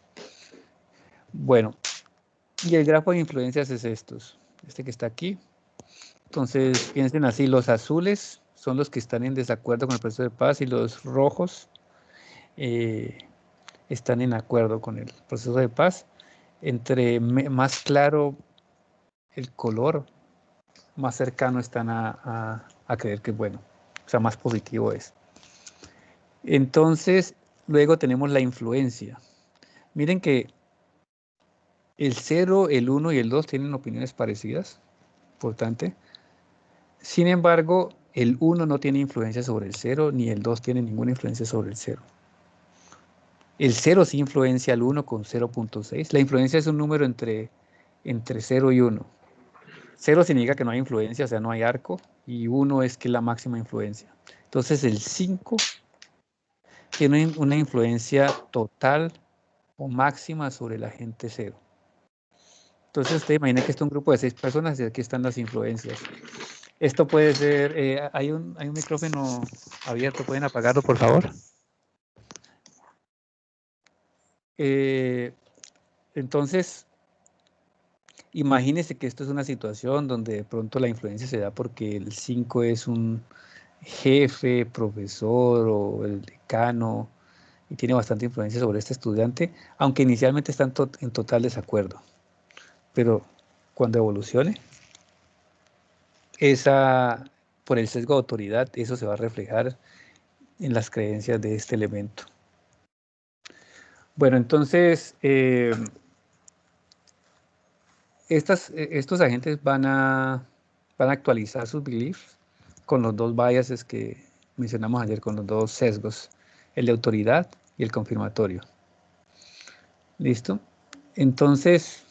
Speaker 1: Bueno, Y el grafo de influencias es este que está aquí. Entonces, piensen así, los azules son los que están en desacuerdo con el proceso de paz y los rojos están en acuerdo con el proceso de paz. Entre más claro el color, más cercano están a creer que es bueno, o sea, más positivo es. Entonces, luego tenemos la influencia. Miren que el 0, el 1 y el 2 tienen opiniones parecidas, importante. Sin embargo, el 1 no tiene influencia sobre el 0, ni el 2 tiene ninguna influencia sobre el 0. El 0 sí influencia al 1 con 0.6. La influencia es un número entre 0 y 1. 0 significa que no hay influencia, o sea, no hay arco, y 1 es que es la máxima influencia. Entonces, el 5 tiene una influencia total o máxima sobre el agente 0. Entonces, usted imagina que esto es un grupo de 6 personas y aquí están las influencias. Esto puede ser, hay un micrófono abierto, ¿pueden apagarlo, por favor? Entonces, imagínese que esto es una situación donde de pronto la influencia se da porque el 5 es un jefe, profesor o el decano y tiene bastante influencia sobre este estudiante, aunque inicialmente están en total desacuerdo. Pero cuando evolucione, por el sesgo de autoridad, eso se va a reflejar en las creencias de este elemento. Bueno, entonces, estos agentes van a actualizar sus beliefs con los dos biases que mencionamos ayer, con los dos sesgos, el de autoridad y el confirmatorio. ¿Listo? Entonces,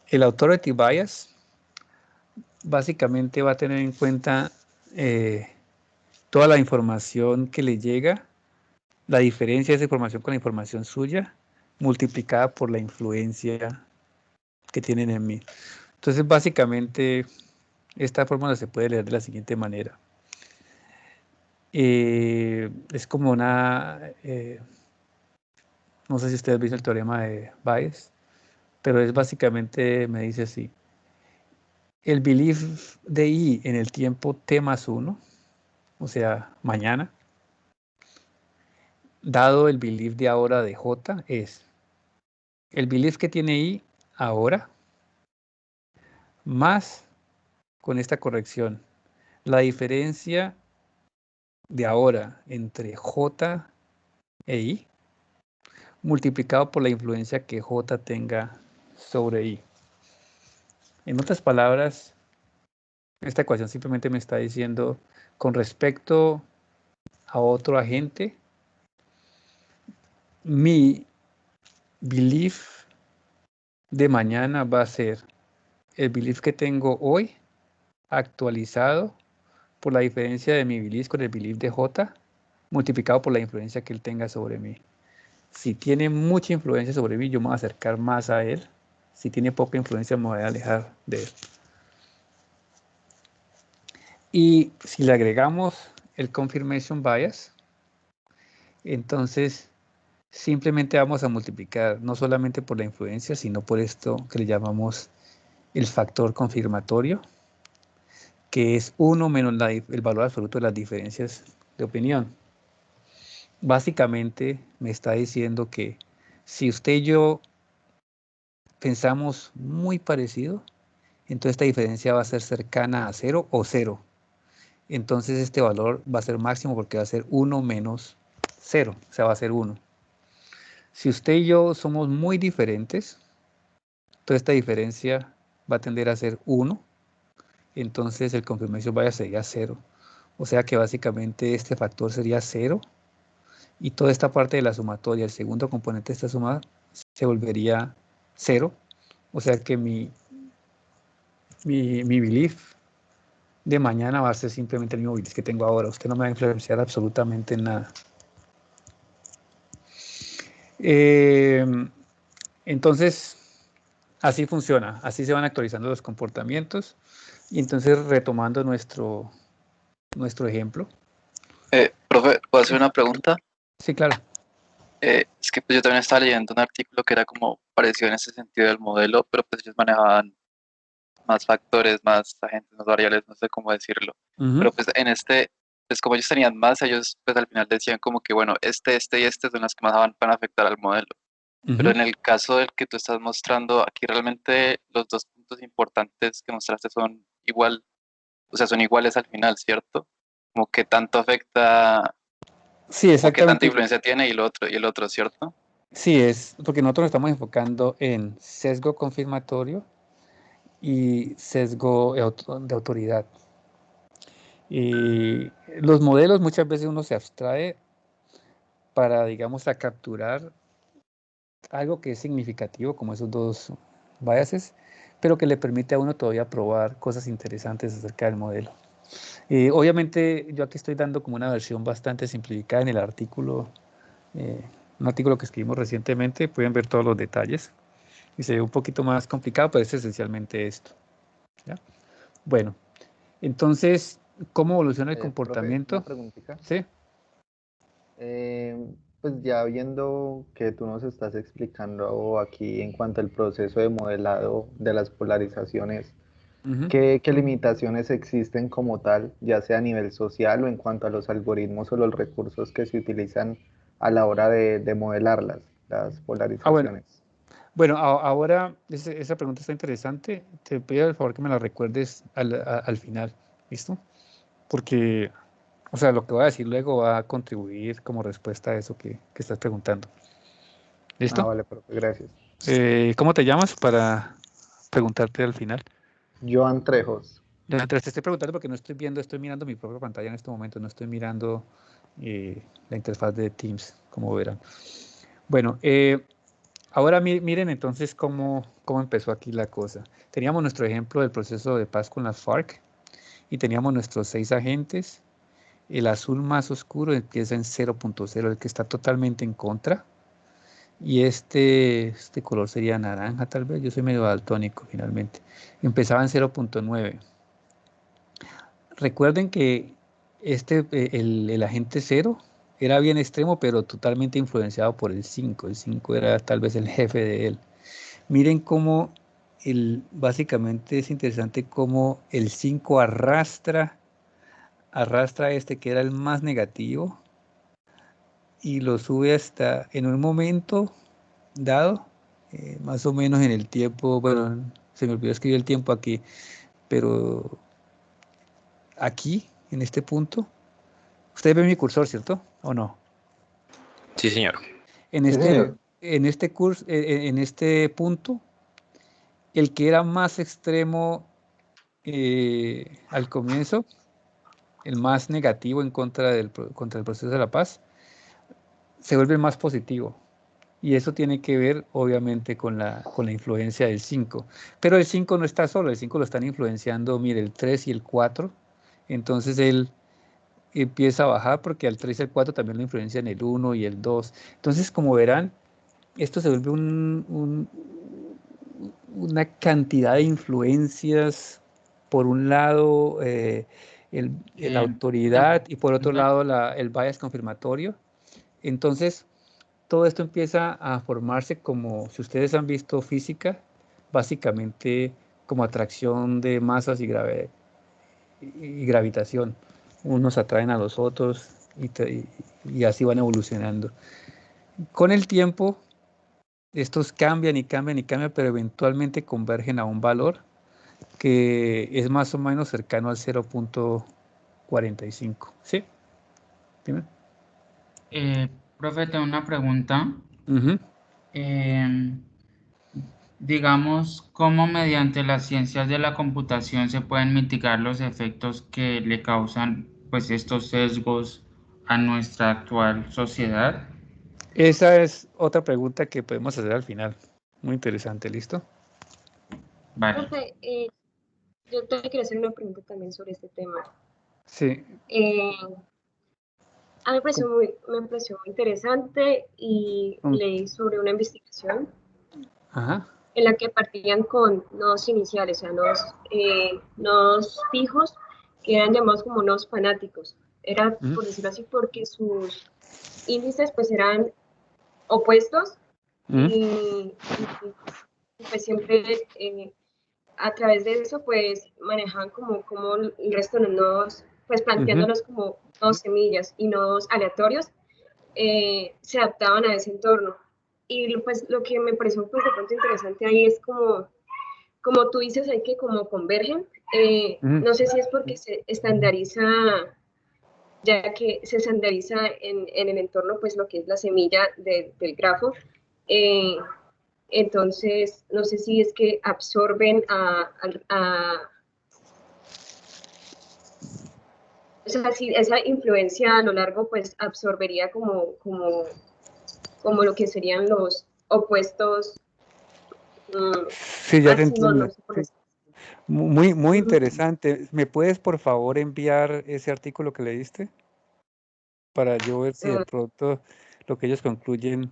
Speaker 1: el authority bias básicamente va a tener en cuenta toda la información que le llega, la diferencia de esa información con la información suya, multiplicada por la influencia que tienen en mí. Entonces, básicamente, esta fórmula se puede leer de la siguiente manera. Es como una... no sé si ustedes han visto el teorema de Bayes, pero es básicamente, me dice así. El belief de I en el tiempo T más 1, o sea, mañana, dado el belief de ahora de J, es el belief que tiene I ahora, más, con esta corrección, la diferencia de ahora entre J e I, multiplicado por la influencia que J tenga sobre I. En otras palabras, esta ecuación simplemente me está diciendo, con respecto a otro agente, mi belief de mañana va a ser el belief que tengo hoy actualizado por la diferencia de mi belief con el belief de J multiplicado por la influencia que él tenga sobre mí. Si tiene mucha influencia sobre mí, yo me voy a acercar más a él. Si tiene poca influencia, me voy a alejar de él. Y si le agregamos el confirmation bias, entonces simplemente vamos a multiplicar no solamente por la influencia, sino por esto que le llamamos el factor confirmatorio, que es 1 menos el valor absoluto de las diferencias de opinión. Básicamente me está diciendo que si usted y yo pensamos muy parecido, entonces esta diferencia va a ser cercana a 0 o 0. Entonces este valor va a ser máximo porque va a ser 1 menos 0, o sea, va a ser 1. Si usted y yo somos muy diferentes, toda esta diferencia va a tender a ser 1, entonces el confirmation bias sería 0. O sea que básicamente este factor sería 0 y toda esta parte de la sumatoria, el segundo componente de esta suma, se volvería 0. O sea que mi belief de mañana va a ser simplemente el mismo belief que tengo ahora. Usted no me va a influenciar absolutamente en nada. Entonces, así funciona. Así se van actualizando los comportamientos. Y entonces, retomando nuestro ejemplo.
Speaker 8: Profe, ¿puedo hacer una pregunta?
Speaker 1: Sí, claro.
Speaker 8: Es que pues, yo también estaba leyendo un artículo que era como parecido en ese sentido del modelo, pero pues ellos manejaban más factores, más agentes, más variables, no sé cómo decirlo. Pero pues en pues como ellos tenían más, ellos pues al final decían como que bueno, este y este son las que más van a afectar al modelo. Pero en el caso del que tú estás mostrando, aquí realmente los dos puntos importantes que mostraste son igual, o sea, son iguales al final, ¿cierto? Como que tanto afecta,
Speaker 1: Sí,
Speaker 8: como que tanta
Speaker 1: exactamente.
Speaker 8: influencia tiene y el otro, ¿cierto?
Speaker 1: Sí, es porque nosotros nos estamos enfocando en sesgo confirmatorio y sesgo de autoridad. Y los modelos muchas veces uno se abstrae para, digamos, a capturar algo que es significativo, como esos dos biases, pero que le permite a uno todavía probar cosas interesantes acerca del modelo. Obviamente yo aquí estoy dando como una versión bastante simplificada en el artículo, un artículo que escribimos recientemente, pueden ver todos los detalles y se ve un poquito más complicado, pero es esencialmente esto, ¿ya? Bueno, entonces, ¿cómo evoluciona el comportamiento?
Speaker 9: Profe, una preguntita.
Speaker 1: Sí.
Speaker 9: Pues ya viendo que tú nos estás explicando aquí en cuanto al proceso de modelado de las polarizaciones, ¿qué limitaciones existen como tal, ya sea a nivel social o en cuanto a los algoritmos o los recursos que se utilizan a la hora de modelarlas, las polarizaciones?
Speaker 1: Bueno, ahora esa pregunta está interesante. Te pido el favor que me la recuerdes al final, ¿listo? Porque, o sea, lo que voy a decir luego va a contribuir como respuesta a eso que estás preguntando. ¿Listo?
Speaker 9: Vale, profe, gracias.
Speaker 1: ¿Cómo te llamas para preguntarte al final?
Speaker 9: Joan Trejos.
Speaker 1: Mientras te estoy preguntando porque no estoy viendo, estoy mirando mi propia pantalla en este momento, no estoy mirando la interfaz de Teams, como verán. Bueno, ahora miren entonces cómo empezó aquí la cosa. Teníamos nuestro ejemplo del proceso de paz con las FARC y teníamos nuestros 6 agentes. El azul más oscuro empieza en 0.0, el que está totalmente en contra. Y este color sería naranja tal vez, yo soy medio daltónico finalmente. Empezaba en 0.9. Recuerden que el agente 0 era bien extremo, pero totalmente influenciado por el 5. El 5 era tal vez el jefe de él. Miren cómo básicamente es interesante cómo el 5 arrastra a este que era el más negativo y lo sube hasta en un momento dado, más o menos en el tiempo, bueno, se me olvidó escribir el tiempo aquí, pero aquí, en este punto, ustedes ven mi cursor, ¿cierto? ¿O no?
Speaker 8: Sí, señor.
Speaker 1: En este punto, el que era más extremo al comienzo, el más negativo en contra el proceso de la paz, se vuelve más positivo. Y eso tiene que ver, obviamente, con la influencia del 5. Pero el 5 no está solo, el 5 lo están influenciando, mire, el 3 y el 4. Entonces él empieza a bajar porque al 3 y el 4 también lo influencian el 1 y el 2. Entonces, como verán, esto se vuelve una cantidad de influencias. Por un lado, la autoridad y por otro lado, el bias confirmatorio. Entonces, todo esto empieza a formarse como, si ustedes han visto física, básicamente como atracción de masas y gravitación. Unos atraen a los otros y así van evolucionando. Con el tiempo, estos cambian y cambian y cambian, pero eventualmente convergen a un valor que es más o menos cercano al 0.45. ¿Sí? Dime.
Speaker 10: Profe, tengo una pregunta.
Speaker 1: Uh-huh.
Speaker 10: Digamos, ¿cómo mediante las ciencias de la computación se pueden mitigar los efectos que le causan pues estos sesgos a nuestra actual sociedad?
Speaker 1: Esa es otra pregunta que podemos hacer al final. Muy interesante, ¿listo?
Speaker 10: Vale.
Speaker 11: Profe, yo te quiero hacer una pregunta también sobre este tema.
Speaker 1: Sí.
Speaker 11: A mí me pareció muy interesante y leí sobre una investigación en la que partían con nodos iniciales, o sea, nodos fijos que eran llamados como nodos fanáticos. Era, por decirlo así, porque sus índices pues eran opuestos y pues siempre a través de eso pues manejaban como el resto de los nodos, pues planteándolos como nodos semillas y nodos aleatorios, se adaptaban a ese entorno. Y pues lo que me pareció pues de pronto interesante ahí es como tú dices, hay que como convergen. No sé si es porque se estandariza, ya que se estandariza en el entorno, pues lo que es la semilla del grafo. Entonces, no sé si es que absorben o sea, si esa influencia a lo largo, pues absorbería como lo que serían los opuestos.
Speaker 1: Sí, ya te entiendo. Muy interesante. ¿Me puedes, por favor, enviar ese artículo que leíste? Para yo ver si de pronto lo que ellos concluyen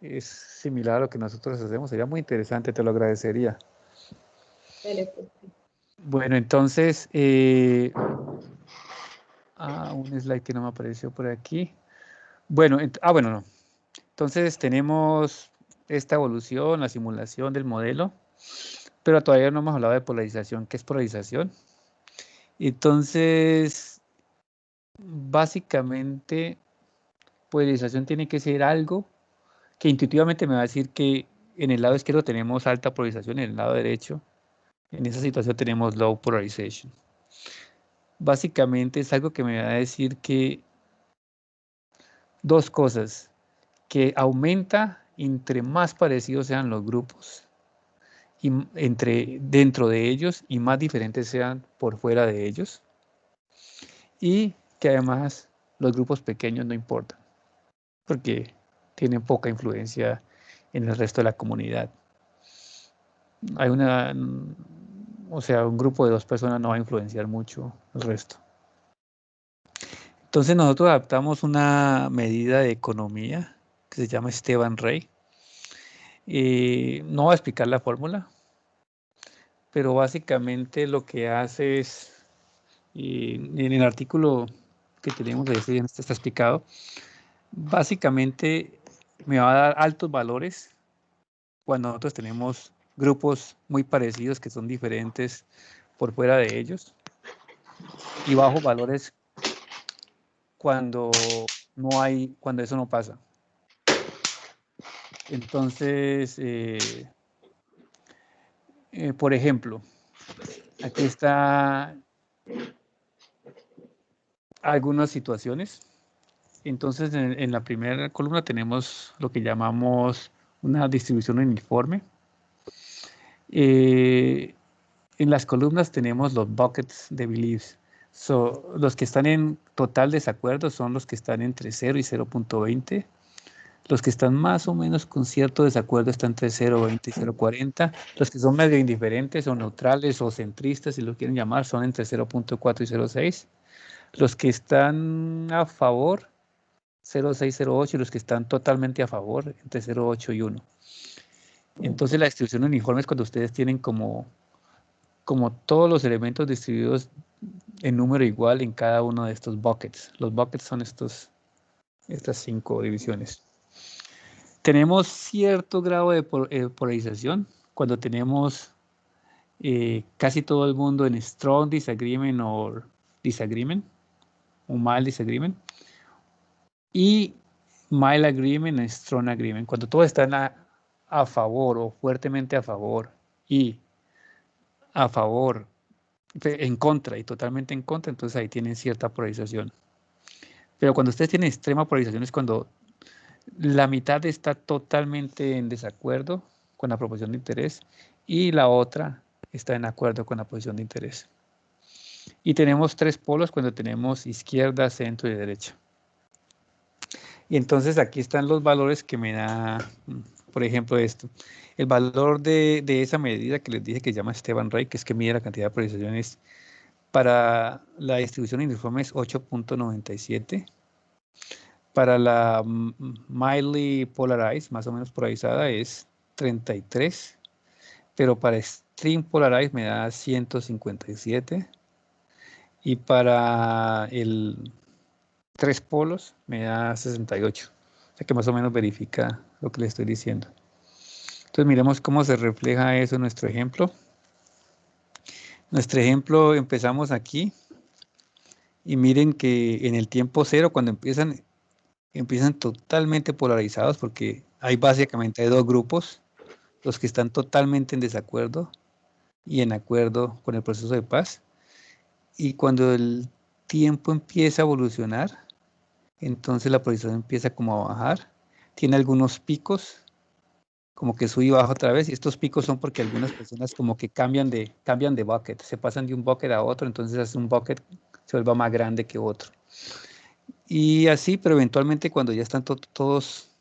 Speaker 1: es similar a lo que nosotros hacemos. Sería muy interesante, te lo agradecería. Bueno, entonces, un slide que no me apareció por aquí. Bueno, bueno, no. Entonces tenemos esta evolución, la simulación del modelo, pero todavía no hemos hablado de polarización. ¿Qué es polarización? Entonces, básicamente, polarización tiene que ser algo que intuitivamente me va a decir que en el lado izquierdo tenemos alta polarización, en el lado derecho, en esa situación tenemos low polarization. Básicamente es algo que me va a decir que dos cosas, que aumenta entre más parecidos sean los grupos y dentro de ellos y más diferentes sean por fuera de ellos, y que además los grupos pequeños no importan porque tienen poca influencia en el resto de la comunidad. Hay o sea, un grupo de 2 personas no va a influenciar mucho el resto. Entonces nosotros adaptamos una medida de economía que se llama Esteban-Rey. No voy a explicar la fórmula, pero básicamente lo que hace es, en el artículo que tenemos, está explicado, básicamente me va a dar altos valores cuando nosotros tenemos grupos muy parecidos que son diferentes por fuera de ellos, y bajos valores cuando eso no pasa. Entonces, por ejemplo, aquí está algunas situaciones. Entonces, en la primera columna tenemos lo que llamamos una distribución uniforme. En las columnas tenemos los buckets de beliefs. Los que están en total desacuerdo son los que están entre 0 y 0.20. Los que están más o menos con cierto desacuerdo están entre 0.20 y 0.40. Los que son medio indiferentes o neutrales o centristas, si lo quieren llamar, son entre 0.4 y 0.6. Los que están a favor, 0.6, 0.8, y los que están totalmente a favor, entre 0.8 y 1. Entonces la distribución uniforme es cuando ustedes tienen como todos los elementos distribuidos en número igual en cada uno de estos buckets. Los buckets son estas 5 divisiones. Tenemos cierto grado de polarización cuando tenemos casi todo el mundo en strong disagreement o disagreement, o mild disagreement, y mild agreement y strong agreement. Cuando todos están a favor o fuertemente a favor y a favor, en contra y totalmente en contra, entonces ahí tienen cierta polarización. Pero cuando ustedes tienen extrema polarización es cuando la mitad está totalmente en desacuerdo con la proposición de interés y la otra está en acuerdo con la posición de interés. Y tenemos 3 polos cuando tenemos izquierda, centro y derecha. Y entonces aquí están los valores que me da, por ejemplo, esto. El valor de esa medida que les dije que se llama Esteban-Rey, que es que mide la cantidad de polarizaciones para la distribución uniforme, es 8.97. Para la mildly polarized, más o menos polarizada, es 33. Pero para extreme polarized me da 157. Y para el 3 polos me da 68. O sea que más o menos verifica lo que le estoy diciendo. Entonces miremos cómo se refleja eso en nuestro ejemplo. Nuestro ejemplo empezamos aquí. Y miren que en el tiempo cero, cuando empiezan totalmente polarizados, porque hay básicamente dos grupos, los que están totalmente en desacuerdo y en acuerdo con el proceso de paz. Y cuando el tiempo empieza a evolucionar, entonces la polarización empieza como a bajar. Tiene algunos picos, como que sube y baja otra vez, y estos picos son porque algunas personas como que cambian de bucket, se pasan de un bucket a otro, entonces hace un bucket se vuelva más grande que otro. Y así, pero eventualmente cuando ya están todos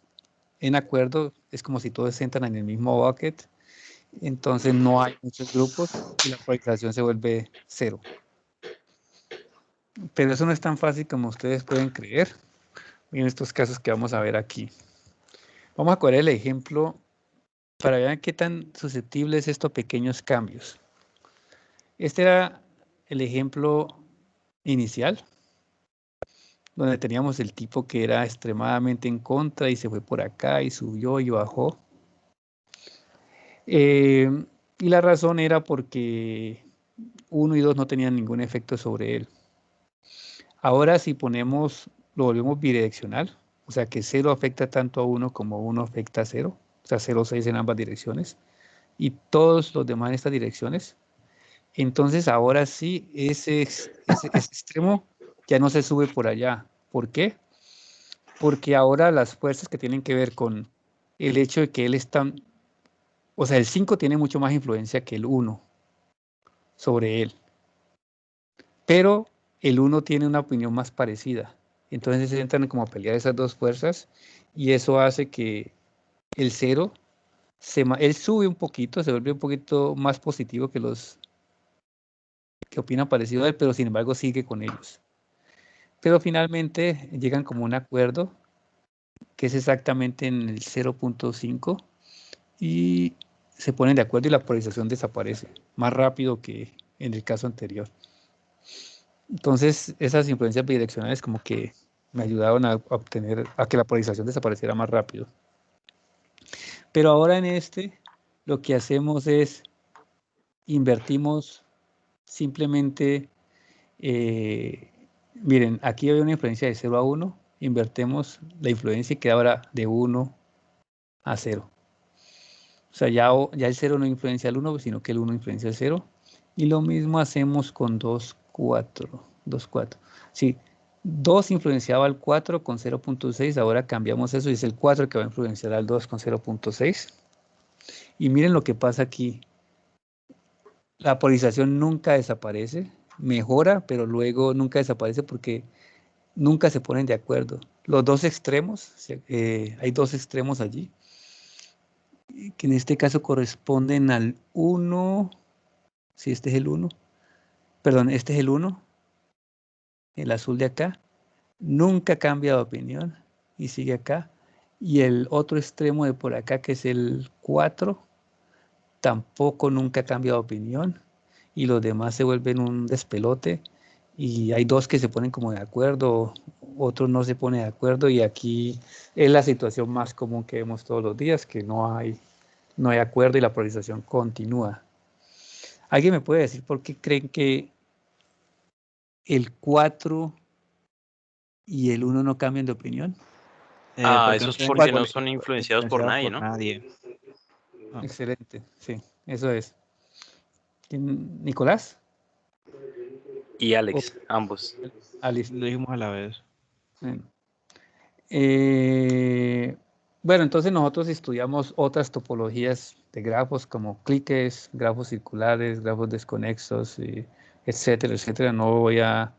Speaker 1: en acuerdo, es como si todos entran en el mismo bucket, entonces no hay muchos grupos y la polarización se vuelve cero. Pero eso no es tan fácil como ustedes pueden creer en estos casos que vamos a ver aquí. Vamos a coger el ejemplo para ver qué tan susceptible es esto a pequeños cambios. Este era el ejemplo inicial, donde teníamos el tipo que era extremadamente en contra y se fue por acá y subió y bajó. Y la razón era porque 1 y 2 no tenían ningún efecto sobre él. Ahora si lo volvemos bidireccional, o sea que 0 afecta tanto a 1 como 1 afecta a 0, o sea 0, 6 en ambas direcciones, y todos los demás en estas direcciones, entonces ahora sí ese extremo ya no se sube por allá. ¿Por qué? Porque ahora las fuerzas que tienen que ver con el hecho de que él está, o sea, el 5 tiene mucho más influencia que el 1 sobre él, pero el 1 tiene una opinión más parecida, entonces se entran como a pelear esas dos fuerzas, y eso hace que el 0, él sube un poquito, se vuelve un poquito más positivo que los que opinan parecido a él, pero sin embargo sigue con ellos. Pero finalmente llegan como un acuerdo, que es exactamente en el 0.5, y se ponen de acuerdo y la polarización desaparece más rápido que en el caso anterior. Entonces esas influencias bidireccionales como que me ayudaron a que la polarización desapareciera más rápido. Pero ahora en lo que hacemos es invertimos simplemente, miren, aquí hay una influencia de 0 a 1, invertimos la influencia y queda ahora de 1 a 0. O sea, ya el 0 no influencia al 1, sino que el 1 influencia al 0. Y lo mismo hacemos con 2, 4. Sí, 2 influenciaba al 4 con 0.6, ahora cambiamos eso y es el 4 que va a influenciar al 2 con 0.6. Y miren lo que pasa aquí. La polarización nunca desaparece, mejora, pero luego nunca desaparece porque nunca se ponen de acuerdo. Los dos extremos, hay dos extremos allí, que en este caso corresponden al 1, si este es el 1, perdón, este es el 1, el azul de acá, nunca cambia de opinión y sigue acá, y el otro extremo de por acá, que es el 4, tampoco nunca cambia de opinión, y los demás se vuelven un despelote, y hay dos que se ponen como de acuerdo, otro no se pone de acuerdo, y aquí es la situación más común que vemos todos los días, que no hay acuerdo y la polarización continúa. ¿Alguien me puede decir por qué creen que el 4 y el 1 no cambian de opinión?
Speaker 12: Eso es porque no son influenciados por nadie, ¿no?
Speaker 1: Excelente, sí, eso es. ¿Nicolás?
Speaker 12: Y Alex, ambos.
Speaker 1: Alice.
Speaker 2: Lo dijimos a la vez.
Speaker 1: Bueno, entonces nosotros estudiamos otras topologías de grafos como cliques, grafos circulares, grafos desconexos, etcétera, etcétera. No voy a...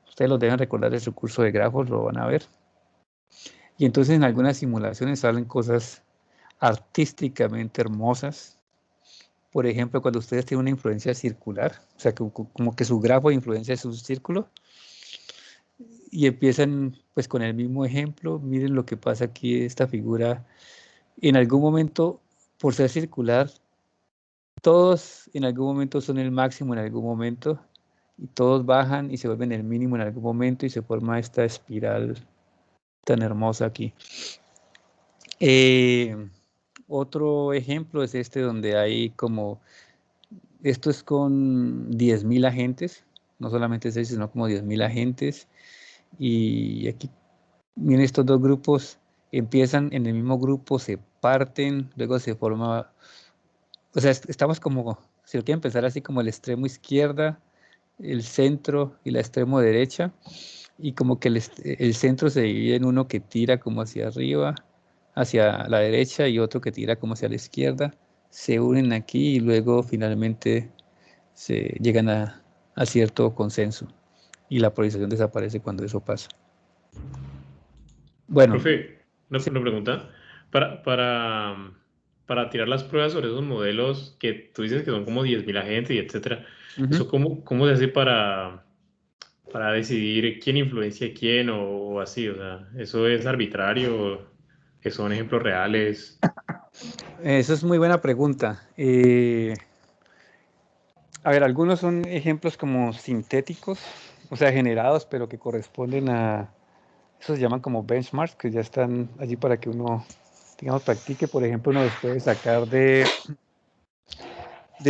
Speaker 1: Ustedes lo deben recordar de su curso de grafos, lo van a ver. Y entonces en algunas simulaciones salen cosas artísticamente hermosas. Por ejemplo, cuando ustedes tienen una influencia circular, o sea, como que su grafo de influencia es un círculo, y empiezan pues con el mismo ejemplo. Miren lo que pasa aquí, esta figura, en algún momento, por ser circular, todos en algún momento son el máximo en algún momento, y todos bajan y se vuelven el mínimo en algún momento, y se forma esta espiral tan hermosa aquí. Otro ejemplo es este donde hay como, esto es con 10.000 agentes, no solamente 6, sino como 10.000 agentes. Y aquí, miren, estos dos grupos empiezan en el mismo grupo, se parten, luego se forma, o sea, estamos como, si lo quieren empezar así, como el extremo izquierda, el centro y la extremo derecha, y como que el centro se divide en uno que tira como hacia arriba, hacia la derecha, y otro que tira como hacia la izquierda, se unen aquí y luego finalmente se llegan a cierto consenso y la polarización desaparece cuando eso pasa. Bueno.
Speaker 13: Profe, una pregunta. Para tirar las pruebas sobre esos modelos que tú dices que son como 10.000 agentes y etcétera, ¿eso cómo se hace para decidir quién influencia a quién o así? O sea, ¿eso es arbitrario? ¿Que son ejemplos reales?
Speaker 1: Eso es muy buena pregunta. A ver, algunos son ejemplos como sintéticos, o sea, generados, pero que corresponden a, eso se llaman como benchmarks, que ya están allí para que uno, digamos, practique. Por ejemplo, uno los puede sacar de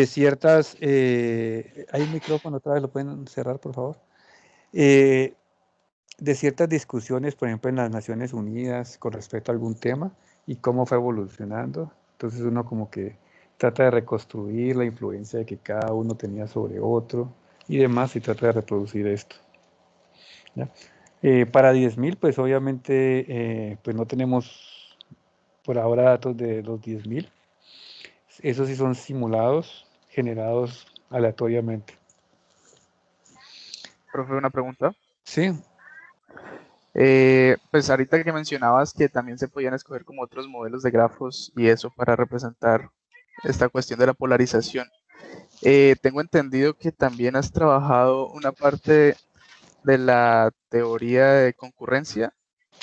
Speaker 1: ciertas, hay un micrófono, otra vez lo pueden cerrar, por favor. De ciertas discusiones, por ejemplo, en las Naciones Unidas con respecto a algún tema y cómo fue evolucionando. Entonces uno como que trata de reconstruir la influencia que cada uno tenía sobre otro y demás, y trata de reproducir esto, ¿ya? Para 10.000, pues obviamente pues no tenemos por ahora datos de los 10.000. Esos sí son simulados, generados aleatoriamente.
Speaker 14: Profe, una pregunta.
Speaker 1: Sí.
Speaker 14: Pues ahorita que mencionabas que también se podían escoger como otros modelos de grafos y eso para representar esta cuestión de la polarización. Tengo entendido que también has trabajado una parte de la teoría de concurrencia.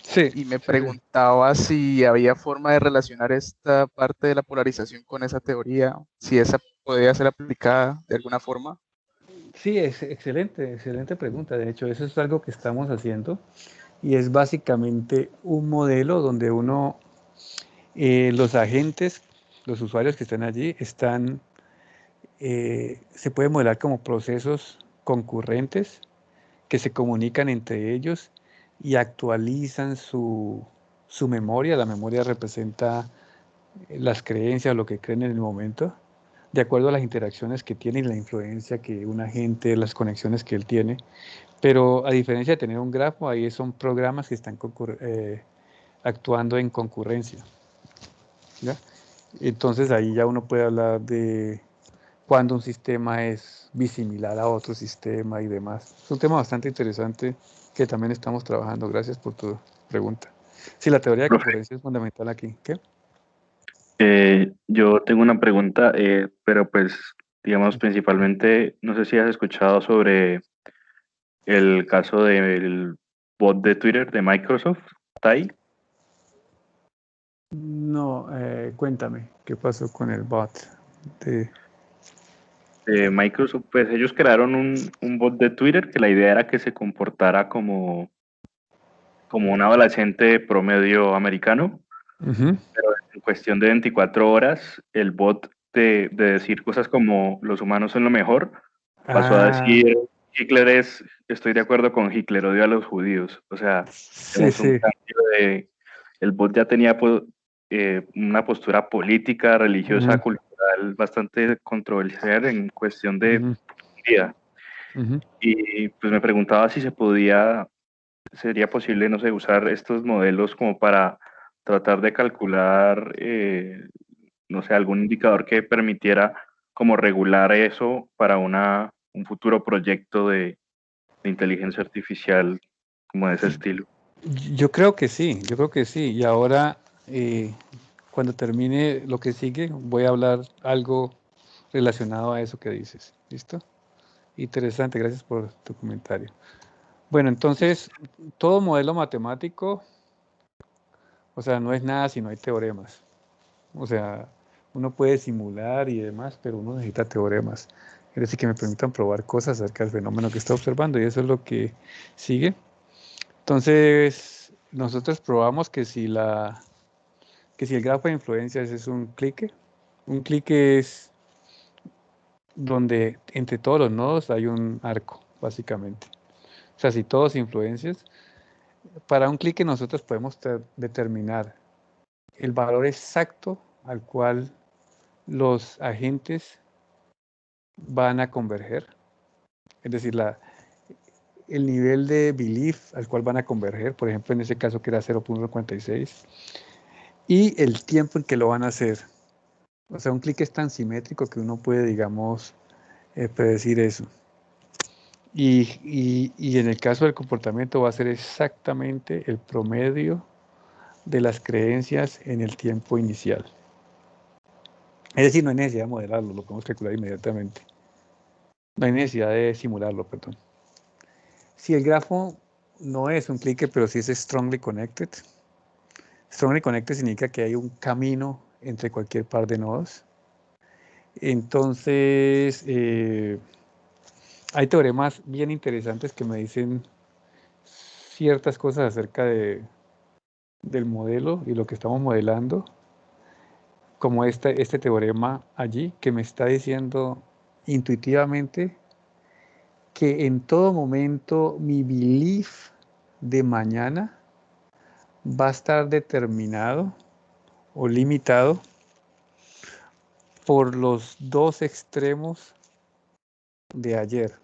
Speaker 1: Sí.
Speaker 14: Y me preguntaba si había forma de relacionar esta parte de la polarización con esa teoría, si esa podía ser aplicada de alguna forma.
Speaker 1: Sí, es excelente pregunta. De hecho, eso es algo que estamos haciendo y es básicamente un modelo donde uno, los agentes, los usuarios que están allí, se puede modelar como procesos concurrentes que se comunican entre ellos y actualizan su memoria. La memoria representa las creencias, lo que creen en el momento, de acuerdo a las interacciones que tiene y la influencia que un agente, las conexiones que él tiene. Pero a diferencia de tener un grafo, ahí son programas que están actuando en concurrencia, ¿ya? Entonces ahí ya uno puede hablar de cuando un sistema es bisimilar a otro sistema y demás. Es un tema bastante interesante que también estamos trabajando. Gracias por tu pregunta. Sí, la teoría de concurrencia es fundamental aquí. ¿Qué?
Speaker 15: Yo tengo una pregunta, pero pues, digamos, principalmente, no sé si has escuchado sobre el caso del bot de Twitter de Microsoft, Tai.
Speaker 1: No, cuéntame, ¿qué pasó con el bot de
Speaker 15: Microsoft? Pues ellos crearon un bot de Twitter que la idea era que se comportara como un adolescente promedio americano, pero en cuestión de 24 horas, el bot de decir cosas como los humanos son lo mejor, pasó a decir estoy de acuerdo con Hitler, odio a los judíos. O sea, tenemos un cambio de, el bot ya tenía una postura política, religiosa, cultural bastante controversial en cuestión de vida. Y pues me preguntaba si sería posible, no sé, usar estos modelos como para tratar de calcular, no sé, algún indicador que permitiera como regular eso para un futuro proyecto de inteligencia artificial como de ese estilo.
Speaker 1: Yo creo que sí, y ahora cuando termine lo que sigue voy a hablar algo relacionado a eso que dices. ¿Listo? Interesante, gracias por tu comentario. Bueno, entonces, todo modelo matemático, o sea, no es nada si no hay teoremas. O sea, uno puede simular y demás, pero uno necesita teoremas. Es decir, que me permitan probar cosas acerca del fenómeno que está observando, y eso es lo que sigue. Entonces, nosotros probamos que si el grafo de influencias es un clique es donde entre todos los nodos hay un arco, básicamente. O sea, si todos influencias, para un clique nosotros podemos determinar el valor exacto al cual los agentes van a converger. Es decir, el nivel de belief al cual van a converger, por ejemplo, en ese caso que era 0.56, y el tiempo en que lo van a hacer. O sea, un clic es tan simétrico que uno puede, digamos, predecir eso. Y en el caso del comportamiento va a ser exactamente el promedio de las creencias en el tiempo inicial. Es decir, no hay necesidad de modelarlo, lo podemos calcular inmediatamente. No hay necesidad de simularlo, perdón. Si el grafo no es un clique, pero sí es strongly connected. Strongly connected significa que hay un camino entre cualquier par de nodos. Entonces, hay teoremas bien interesantes que me dicen ciertas cosas acerca del modelo y lo que estamos modelando, como este teorema allí, que me está diciendo intuitivamente que en todo momento mi belief de mañana va a estar determinado o limitado por los dos extremos de ayer,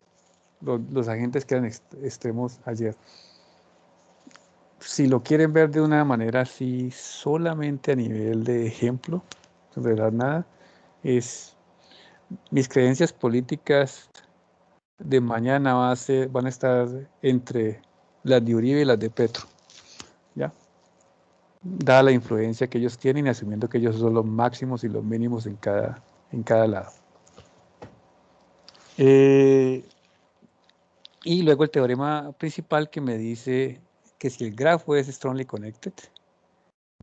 Speaker 1: los agentes que eran extremos ayer. Si lo quieren ver de una manera así, solamente a nivel de ejemplo, en realidad nada, es mis creencias políticas de mañana van a estar entre las de Uribe y las de Petro, ¿ya? Dada la influencia que ellos tienen y asumiendo que ellos son los máximos y los mínimos en cada lado. Y luego el teorema principal que me dice que si el grafo es strongly connected,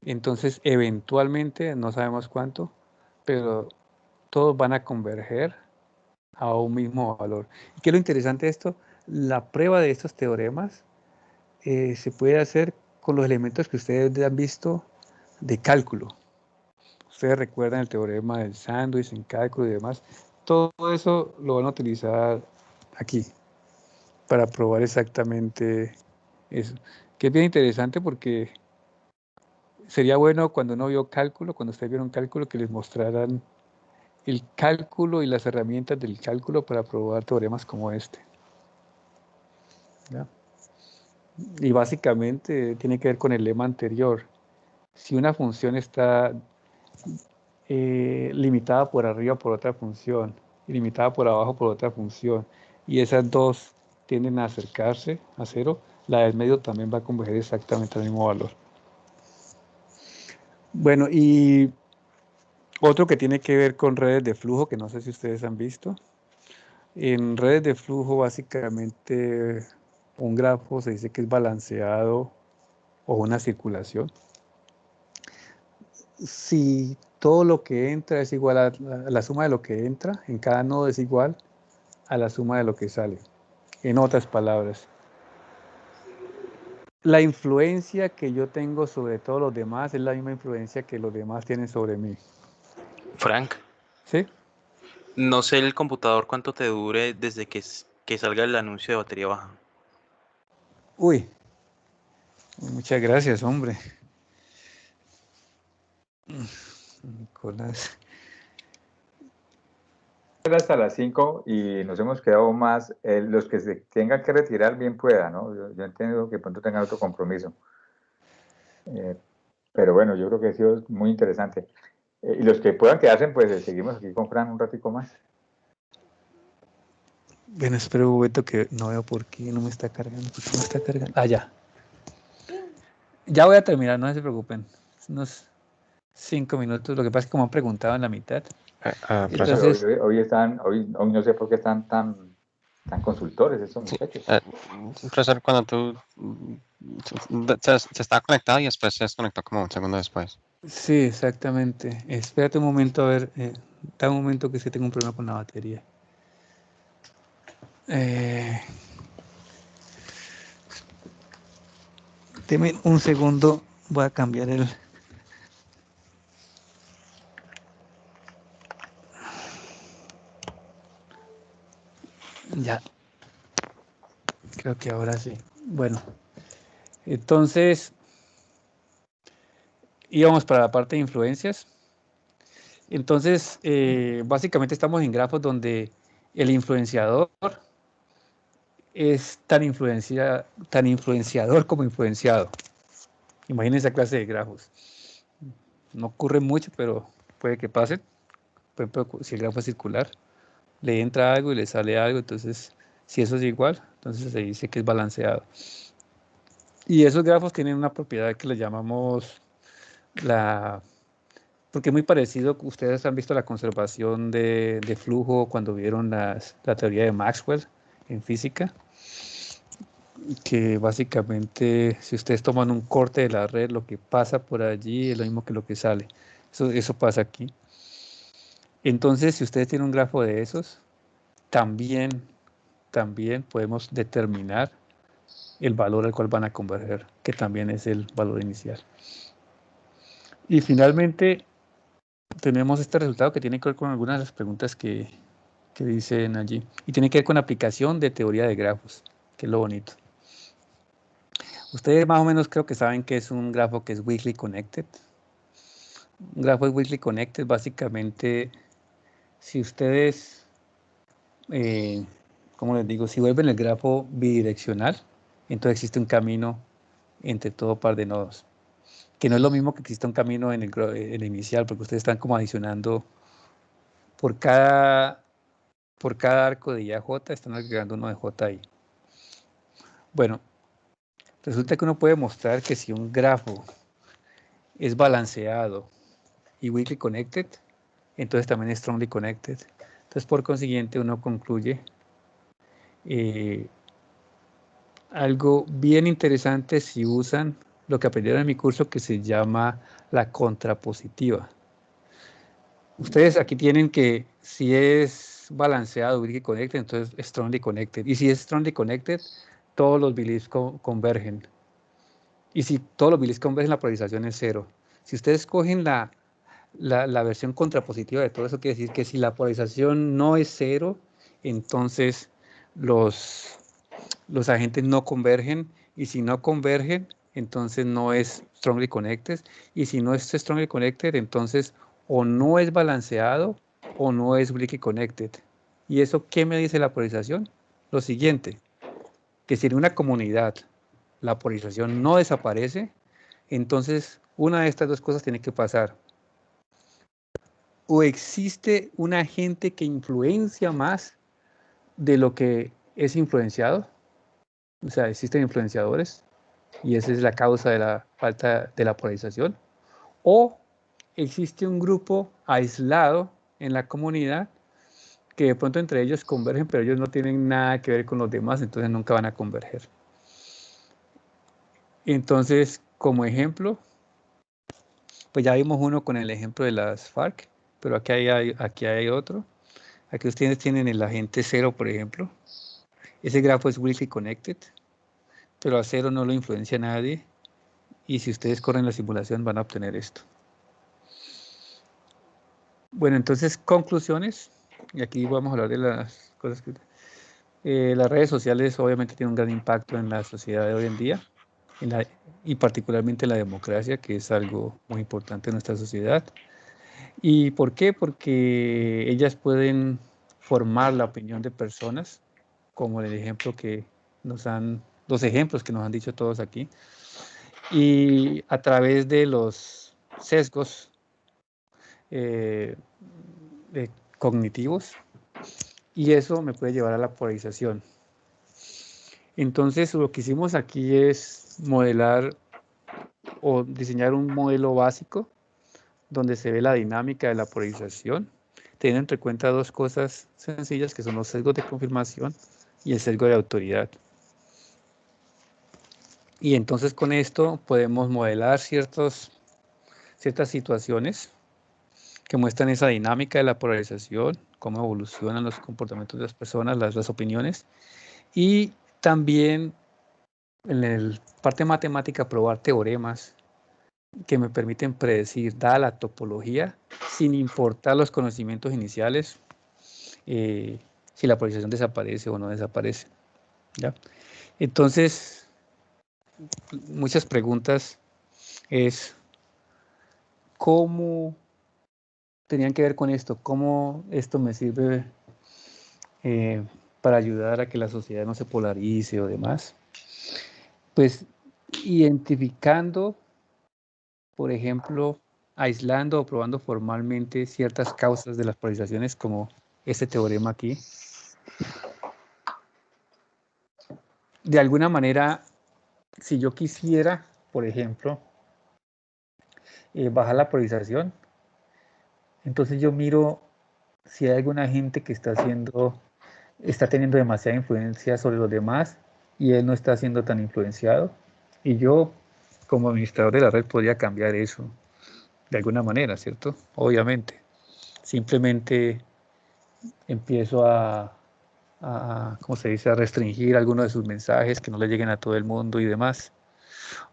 Speaker 1: entonces eventualmente, no sabemos cuánto, pero todos van a converger a un mismo valor. ¿Qué es lo interesante de esto? La prueba de estos teoremas se puede hacer con los elementos que ustedes han visto de cálculo. Ustedes recuerdan el teorema del sándwich en cálculo y demás. Todo eso lo van a utilizar aquí para probar exactamente eso. Que es bien interesante porque sería bueno cuando uno vio cálculo, cuando ustedes vieron cálculo, que les mostraran el cálculo y las herramientas del cálculo para probar teoremas como este. ¿Ya? Y básicamente tiene que ver con el lema anterior. Si una función está limitada por arriba por otra función y limitada por abajo por otra función, y esas dos tienden a acercarse a cero, la del medio también va a converger exactamente al mismo valor. Bueno, y otro que tiene que ver con redes de flujo, que no sé si ustedes han visto. En redes de flujo, básicamente, un grafo se dice que es balanceado o una circulación. Si todo lo que entra es igual a la suma de lo que entra, en cada nodo es igual a la suma de lo que sale. En otras palabras, la influencia que yo tengo sobre todos los demás es la misma influencia que los demás tienen sobre mí.
Speaker 12: Frank.
Speaker 1: ¿Sí?
Speaker 12: No sé el computador cuánto te dure desde que salga el anuncio de batería baja.
Speaker 1: Uy, muchas gracias, hombre. Nicolás.
Speaker 4: Hasta las 5 y nos hemos quedado más. Los que se tengan que retirar, bien pueda, ¿no? Yo entiendo que pronto tengan otro compromiso. Pero bueno, yo creo que ha sido muy interesante. Y los que puedan quedarse, pues seguimos aquí con Fran un ratico más.
Speaker 1: Bueno, espero un momento que no veo por qué no me está cargando. ¿Por qué no está cargando? Ah, ya. Ya voy a terminar, no se preocupen. Unos 5 minutos. Lo que pasa es que como han preguntado en la mitad.
Speaker 4: Entonces, hoy no sé por qué están tan consultores estos muchachos.
Speaker 7: Profesor, cuando tú se estaba conectado y después se desconectó como un segundo después.
Speaker 1: Sí, exactamente. Espérate un momento, a ver. Da un momento que sí tengo un problema con la batería. Deme un segundo, voy a cambiar el... Ya. Creo que ahora sí. Bueno, entonces íbamos para la parte de influencias. Entonces, básicamente estamos en grafos donde el influenciador es tan influenciador como influenciado. Imaginen esa clase de grafos. No ocurre mucho, pero puede que pase. Por ejemplo, si el grafo es circular, le entra algo y le sale algo, entonces, si eso es igual, entonces se dice que es balanceado. Y esos grafos tienen una propiedad que le llamamos porque es muy parecido, ustedes han visto la conservación de flujo cuando vieron la teoría de Maxwell en física, que básicamente si ustedes toman un corte de la red, lo que pasa por allí es lo mismo que lo que sale. Eso pasa aquí. Entonces, si ustedes tienen un grafo de esos, también podemos determinar el valor al cual van a converger, que también es el valor inicial. Y finalmente, tenemos este resultado que tiene que ver con algunas de las preguntas que dicen allí. Y tiene que ver con aplicación de teoría de grafos, que es lo bonito. Ustedes más o menos creo que saben que es un grafo que es weakly connected. Un grafo es weakly connected, básicamente, si ustedes, como les digo, si vuelven el grafo bidireccional, entonces existe un camino entre todo par de nodos. Que no es lo mismo que exista un camino en el inicial, porque ustedes están como adicionando por cada arco de IAJ, están agregando uno de JI. Bueno, resulta que uno puede mostrar que si un grafo es balanceado y weakly connected, entonces también es strongly connected. Entonces, por consiguiente, uno concluye algo bien interesante si usan lo que aprendieron en mi curso que se llama la contrapositiva. Ustedes aquí tienen que si es balanceado, weakly connected, entonces strongly connected. Y si es strongly connected, todos los beliefs convergen. Y si todos los beliefs convergen, la polarización es 0. Si ustedes cogen la versión contrapositiva de todo eso, quiere decir que si la polarización no es 0, entonces los agentes no convergen, y si no convergen, entonces no es strongly connected, y si no es strongly connected, entonces o no es balanceado o no es weakly connected. ¿Y eso qué me dice la polarización? Lo siguiente, que si en una comunidad la polarización no desaparece, entonces una de estas dos cosas tiene que pasar. O existe un agente que influencia más de lo que es influenciado, o sea, existen influenciadores, y esa es la causa de la falta de la polarización, o existe un grupo aislado en la comunidad que de pronto entre ellos convergen, pero ellos no tienen nada que ver con los demás, entonces nunca van a converger. Entonces, como ejemplo, pues ya vimos uno con el ejemplo de las FARC, pero aquí hay otro. Aquí ustedes tienen el agente 0, por ejemplo. Ese grafo es weakly connected, pero a 0 no lo influencia nadie. Y si ustedes corren la simulación van a obtener esto. Bueno, entonces, conclusiones. Y aquí vamos a hablar de las cosas que... las redes sociales obviamente tienen un gran impacto en la sociedad de hoy en día, y particularmente en la democracia, que es algo muy importante en nuestra sociedad. ¿Y por qué? Porque ellas pueden formar la opinión de personas, como el ejemplo que los ejemplos que nos han dicho todos aquí, y a través de los sesgos cognitivos, y eso me puede llevar a la polarización. Entonces, lo que hicimos aquí es modelar o diseñar un modelo básico donde se ve la dinámica de la polarización, teniendo en cuenta dos cosas sencillas que son los sesgos de confirmación y el sesgo de autoridad. Y entonces con esto podemos modelar ciertas situaciones que muestran esa dinámica de la polarización, cómo evolucionan los comportamientos de las personas, las opiniones, y también en la parte matemática, probar teoremas que me permiten predecir, dada la topología, sin importar los conocimientos iniciales, si la polarización desaparece o no desaparece. ¿Ya? Entonces, muchas preguntas es cómo tenían que ver con esto, cómo esto me sirve para ayudar a que la sociedad no se polarice o demás. Pues identificando, por ejemplo, aislando o probando formalmente ciertas causas de las polarizaciones, como este teorema aquí. De alguna manera, si yo quisiera, por ejemplo, bajar la polarización, entonces yo miro si hay alguna gente que está teniendo demasiada influencia sobre los demás y él no está siendo tan influenciado. Y yo, como administrador de la red, podría cambiar eso de alguna manera, ¿cierto? Obviamente. Simplemente empiezo ¿cómo se dice?, a restringir algunos de sus mensajes, que no le lleguen a todo el mundo y demás.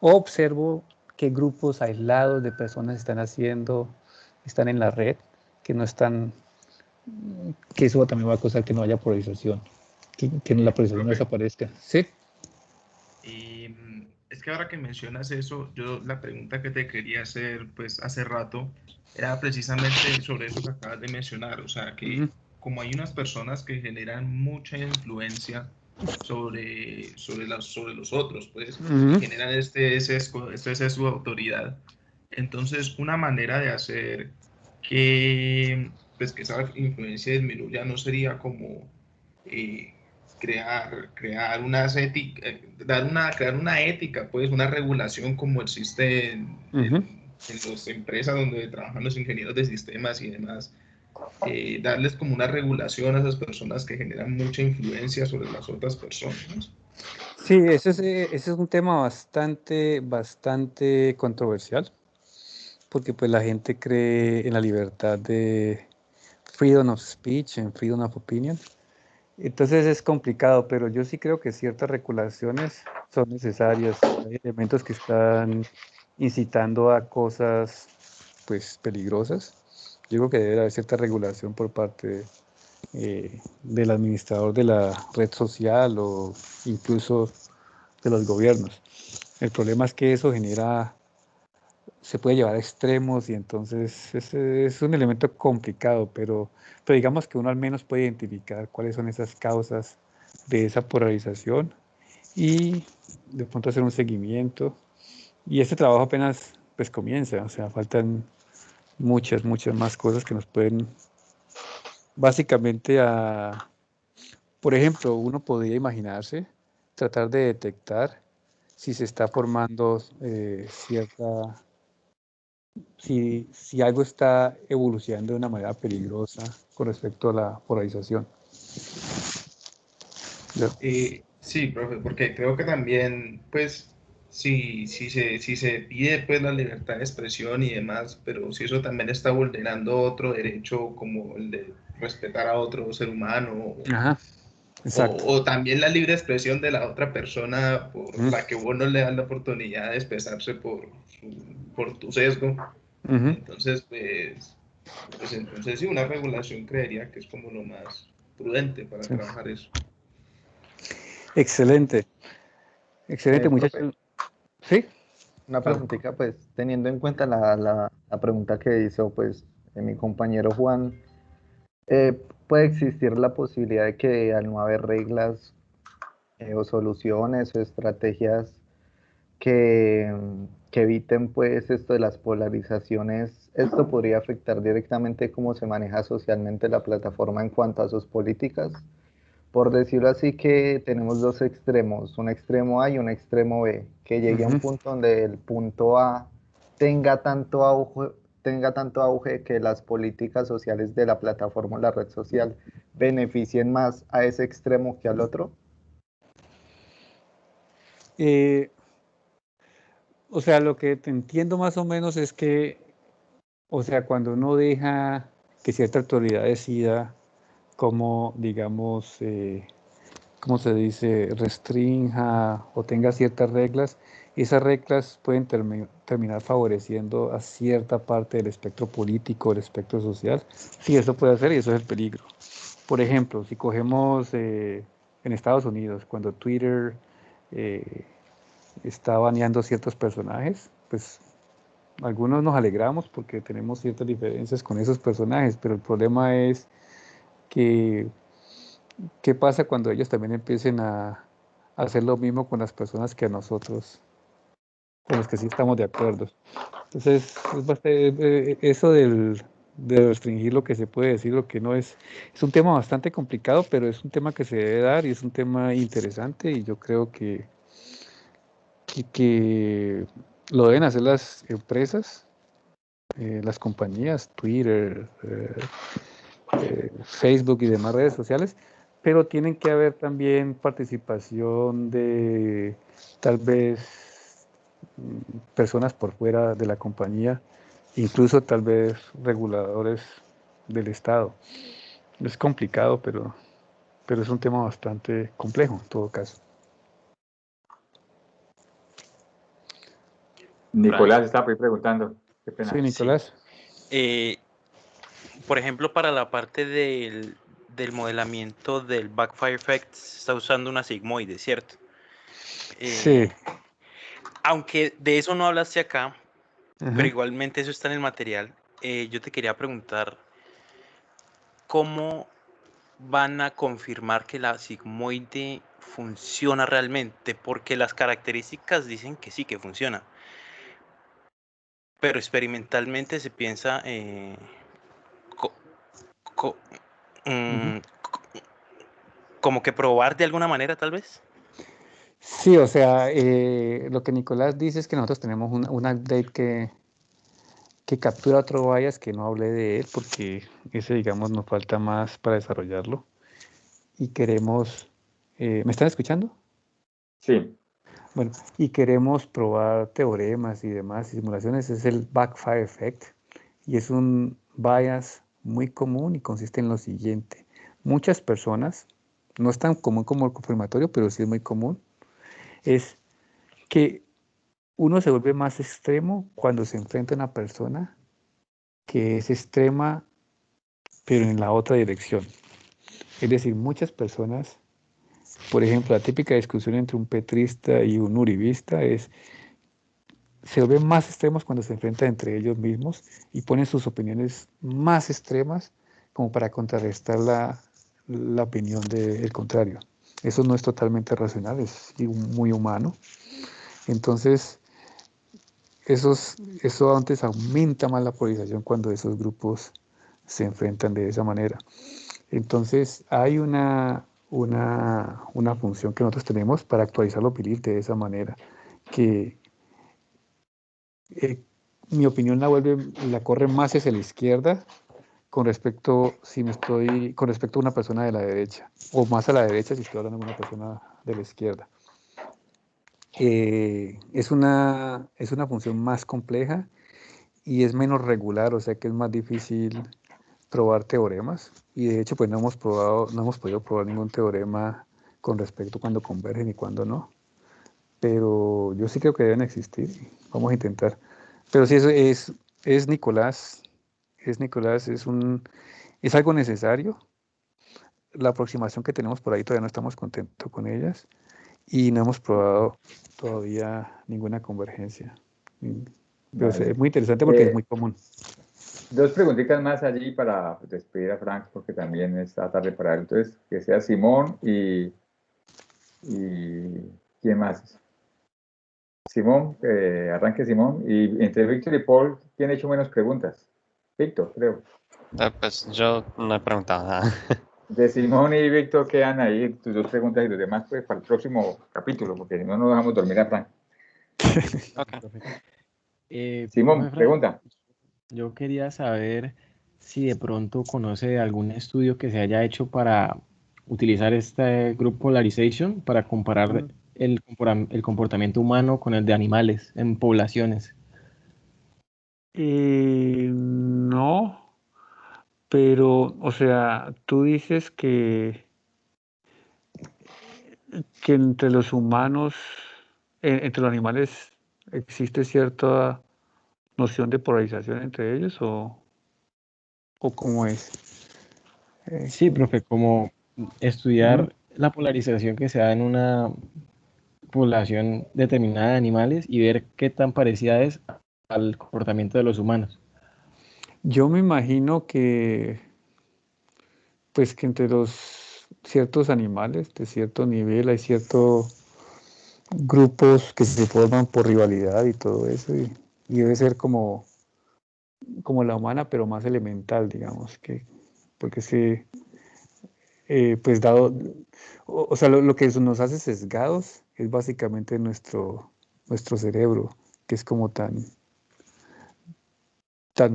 Speaker 1: O observo qué grupos aislados de personas están en la red, que no están, que eso también va a causar que no haya polarización, que la polarización no desaparezca. ¿Sí?
Speaker 5: Es que ahora que mencionas eso, yo la pregunta que te quería hacer, pues hace rato, era precisamente sobre eso que acabas de mencionar, o sea, que como hay unas personas que generan mucha influencia sobre los otros, pues, y generan este sesgo de autoridad, entonces una manera de hacer pues, que esa influencia disminuya no sería como crear unas crear una ética, pues una regulación como existe en las empresas donde trabajan los ingenieros de sistemas y demás, darles como una regulación a esas personas que generan mucha influencia sobre las otras personas.
Speaker 1: Sí, ese es un tema bastante controversial, porque pues la gente cree en la libertad de freedom of speech, en freedom of opinion. Entonces es complicado, pero yo sí creo que ciertas regulaciones son necesarias. Hay elementos que están incitando a cosas pues peligrosas. Yo creo que debe haber cierta regulación por parte del administrador de la red social o incluso de los gobiernos. El problema es que eso se puede llevar a extremos y entonces es un elemento complicado, pero digamos que uno al menos puede identificar cuáles son esas causas de esa polarización y de pronto hacer un seguimiento. Y este trabajo apenas pues comienza, o sea, faltan muchas más cosas que nos pueden básicamente por ejemplo, uno podría imaginarse, tratar de detectar si se está formando si algo está evolucionando de una manera peligrosa con respecto a la polarización.
Speaker 5: Sí, profe, porque creo que también, pues, si se pide pues la libertad de expresión y demás, pero si eso también está vulnerando otro derecho como el de respetar a otro ser humano, o también la libre expresión de la otra persona por la que vos no le das la oportunidad de expresarse por tu sesgo. Entonces, pues entonces sí, una regulación creería que es como lo más prudente para trabajar eso.
Speaker 1: Excelente, muchachos. ¿Sí?
Speaker 9: Una preguntita, pues, teniendo en cuenta la pregunta que hizo, pues, mi compañero Juan, ¿puede existir la posibilidad de que al no haber reglas o soluciones o estrategias que eviten, pues, esto de las polarizaciones, esto podría afectar directamente cómo se maneja socialmente la plataforma en cuanto a sus políticas? Por decirlo así, que tenemos dos extremos, un extremo A y un extremo B, que llegue a un punto donde el punto A tenga tanto auge que las políticas sociales de la plataforma o la red social beneficien más a ese extremo que al otro.
Speaker 1: O sea, lo que te entiendo más o menos es que, o sea, cuando uno deja que cierta autoridad decida cómo, digamos, ¿cómo se dice?, restrinja o tenga ciertas reglas, esas reglas pueden terminar favoreciendo a cierta parte del espectro político, del espectro social. Sí, eso puede hacer y eso es el peligro. Por ejemplo, si cogemos en Estados Unidos, cuando Twitter está baneando ciertos personajes, pues algunos nos alegramos porque tenemos ciertas diferencias con esos personajes, pero el problema es que ¿qué pasa cuando ellos también empiecen a hacer lo mismo con las personas que a nosotros, con los que sí estamos de acuerdo? Entonces, es bastante, eso de restringir lo que se puede decir, lo que no es un tema bastante complicado, pero es un tema que se debe dar y es un tema interesante y yo creo que lo deben hacer las empresas, las compañías, Twitter, Facebook y demás redes sociales, pero tienen que haber también participación de tal vez personas por fuera de la compañía, incluso tal vez reguladores del Estado. Es complicado, pero es un tema bastante complejo en todo caso.
Speaker 4: Nicolás está ahí preguntando. Qué pena.
Speaker 1: Sí, Nicolás.
Speaker 12: Sí. Por ejemplo, para la parte del modelamiento del backfire effect se está usando una sigmoide, ¿cierto?
Speaker 1: Sí.
Speaker 12: Aunque de eso no hablaste acá, pero igualmente eso está en el material, yo te quería preguntar cómo van a confirmar que la sigmoide funciona realmente, porque las características dicen que sí, que funciona, pero experimentalmente se piensa como que probar de alguna manera, tal vez.
Speaker 1: Sí, o sea, lo que Nicolás dice es que nosotros tenemos un update que captura otro bias, que no hablé de él porque ese, digamos, nos falta más para desarrollarlo. Y queremos... ¿me están escuchando?
Speaker 4: Sí.
Speaker 1: Bueno, y queremos probar teoremas y demás y simulaciones. Es el backfire effect y es un bias muy común y consiste en lo siguiente. Muchas personas, no es tan común como el confirmatorio, pero sí es muy común, es que uno se vuelve más extremo cuando se enfrenta a una persona que es extrema, pero en la otra dirección. Es decir, muchas personas, por ejemplo, la típica discusión entre un petrista y un uribista se vuelven más extremos cuando se enfrentan entre ellos mismos y ponen sus opiniones más extremas como para contrarrestar la opinión del contrario. Eso no es totalmente racional, es muy humano. Entonces, eso antes aumenta más la polarización cuando esos grupos se enfrentan de esa manera. Entonces, hay una función que nosotros tenemos para actualizar los beliefs de esa manera, que mi opinión la corre más hacia la izquierda con respecto a una persona de la derecha, o más a la derecha si estoy hablando de una persona de la izquierda. Es una función más compleja y es menos regular, o sea que es más difícil probar teoremas, y de hecho pues no hemos podido probar ningún teorema con respecto a cuándo convergen y cuándo no, pero yo sí creo que deben existir, vamos a intentar. Pero sí, eso es Nicolás, es algo necesario. La aproximación que tenemos por ahí todavía no estamos contentos con ellas y no hemos probado todavía ninguna convergencia. Pero
Speaker 4: Vale.
Speaker 1: es muy interesante porque es muy común.
Speaker 4: Dos preguntitas más allí para despedir a Frank, porque también está tarde para él. Entonces, que sea Simón y ¿quién más? Simón, arranque Simón, y entre Víctor y Paul, ¿quién ha hecho menos preguntas? Víctor, creo.
Speaker 16: Pues yo no he preguntado nada.
Speaker 4: De Simón y Víctor quedan ahí tus dos preguntas y los demás pues para el próximo capítulo, porque si no nos dejamos dormir a Frank. Simón, pregunta.
Speaker 17: Yo quería saber si de pronto conoce algún estudio que se haya hecho para utilizar este Group Polarization para comparar el comportamiento humano con el de animales en poblaciones.
Speaker 1: No, pero, o sea, tú dices que que entre los humanos, entre los animales, existe cierta noción de polarización entre ellos o cómo es?
Speaker 17: Sí, profe, como estudiar la polarización que se da en una población determinada de animales y ver qué tan parecida es al comportamiento de los humanos.
Speaker 1: Yo me imagino que, pues, que entre los ciertos animales de cierto nivel hay ciertos grupos que se forman por rivalidad y todo eso, y debe ser como la humana, pero más elemental, digamos, porque es que, pues dado, o sea, lo que eso nos hace sesgados es básicamente nuestro cerebro, que es como tan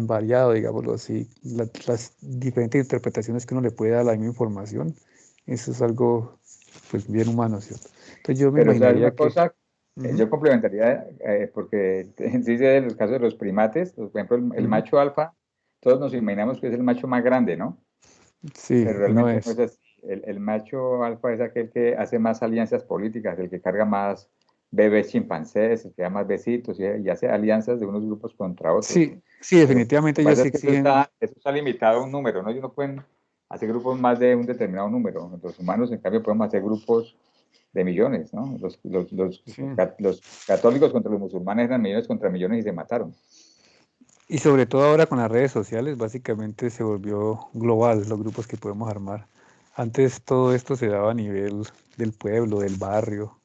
Speaker 1: variado, digámoslo así, las diferentes interpretaciones que uno le puede dar a la misma información, eso es algo, pues, bien humano, ¿cierto? Entonces yo me
Speaker 4: Pero
Speaker 1: imaginaría
Speaker 4: una cosa, yo complementaría, porque dice en los casos de los primates, por ejemplo, el macho alfa, todos nos imaginamos que es el macho más grande, ¿no?
Speaker 1: Sí,
Speaker 4: pero realmente no es así. El macho alfa es aquel que hace más alianzas políticas, el que carga más bebés chimpancés, el que da más besitos y hace alianzas de unos grupos contra otros.
Speaker 1: Sí, sí, definitivamente ellos sí exigen.
Speaker 4: Eso está limitado a un número, ¿no? Ellos no pueden hacer grupos más de un determinado número. Los humanos, en cambio, podemos hacer grupos de millones, ¿no? Los católicos contra los musulmanes eran millones contra millones y se mataron.
Speaker 1: Y sobre todo ahora con las redes sociales, básicamente se volvió global los grupos que podemos armar. Antes todo esto se daba a nivel del pueblo, del barrio,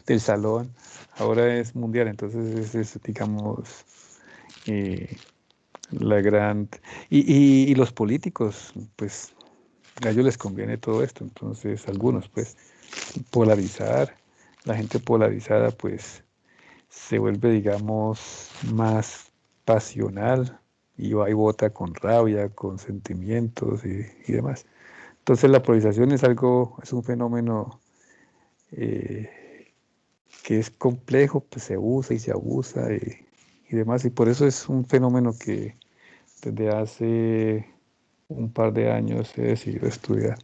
Speaker 1: del salón. Ahora es mundial, entonces es digamos, la gran... Y los políticos, pues a ellos les conviene todo esto, entonces algunos, pues, polarizar, la gente polarizada, pues, se vuelve, digamos, más pasional y va y vota con rabia, con sentimientos y demás. Entonces la polarización es un fenómeno que es complejo, pues se usa y se abusa y demás, y por eso es un fenómeno que desde hace un par de años he decidido estudiar.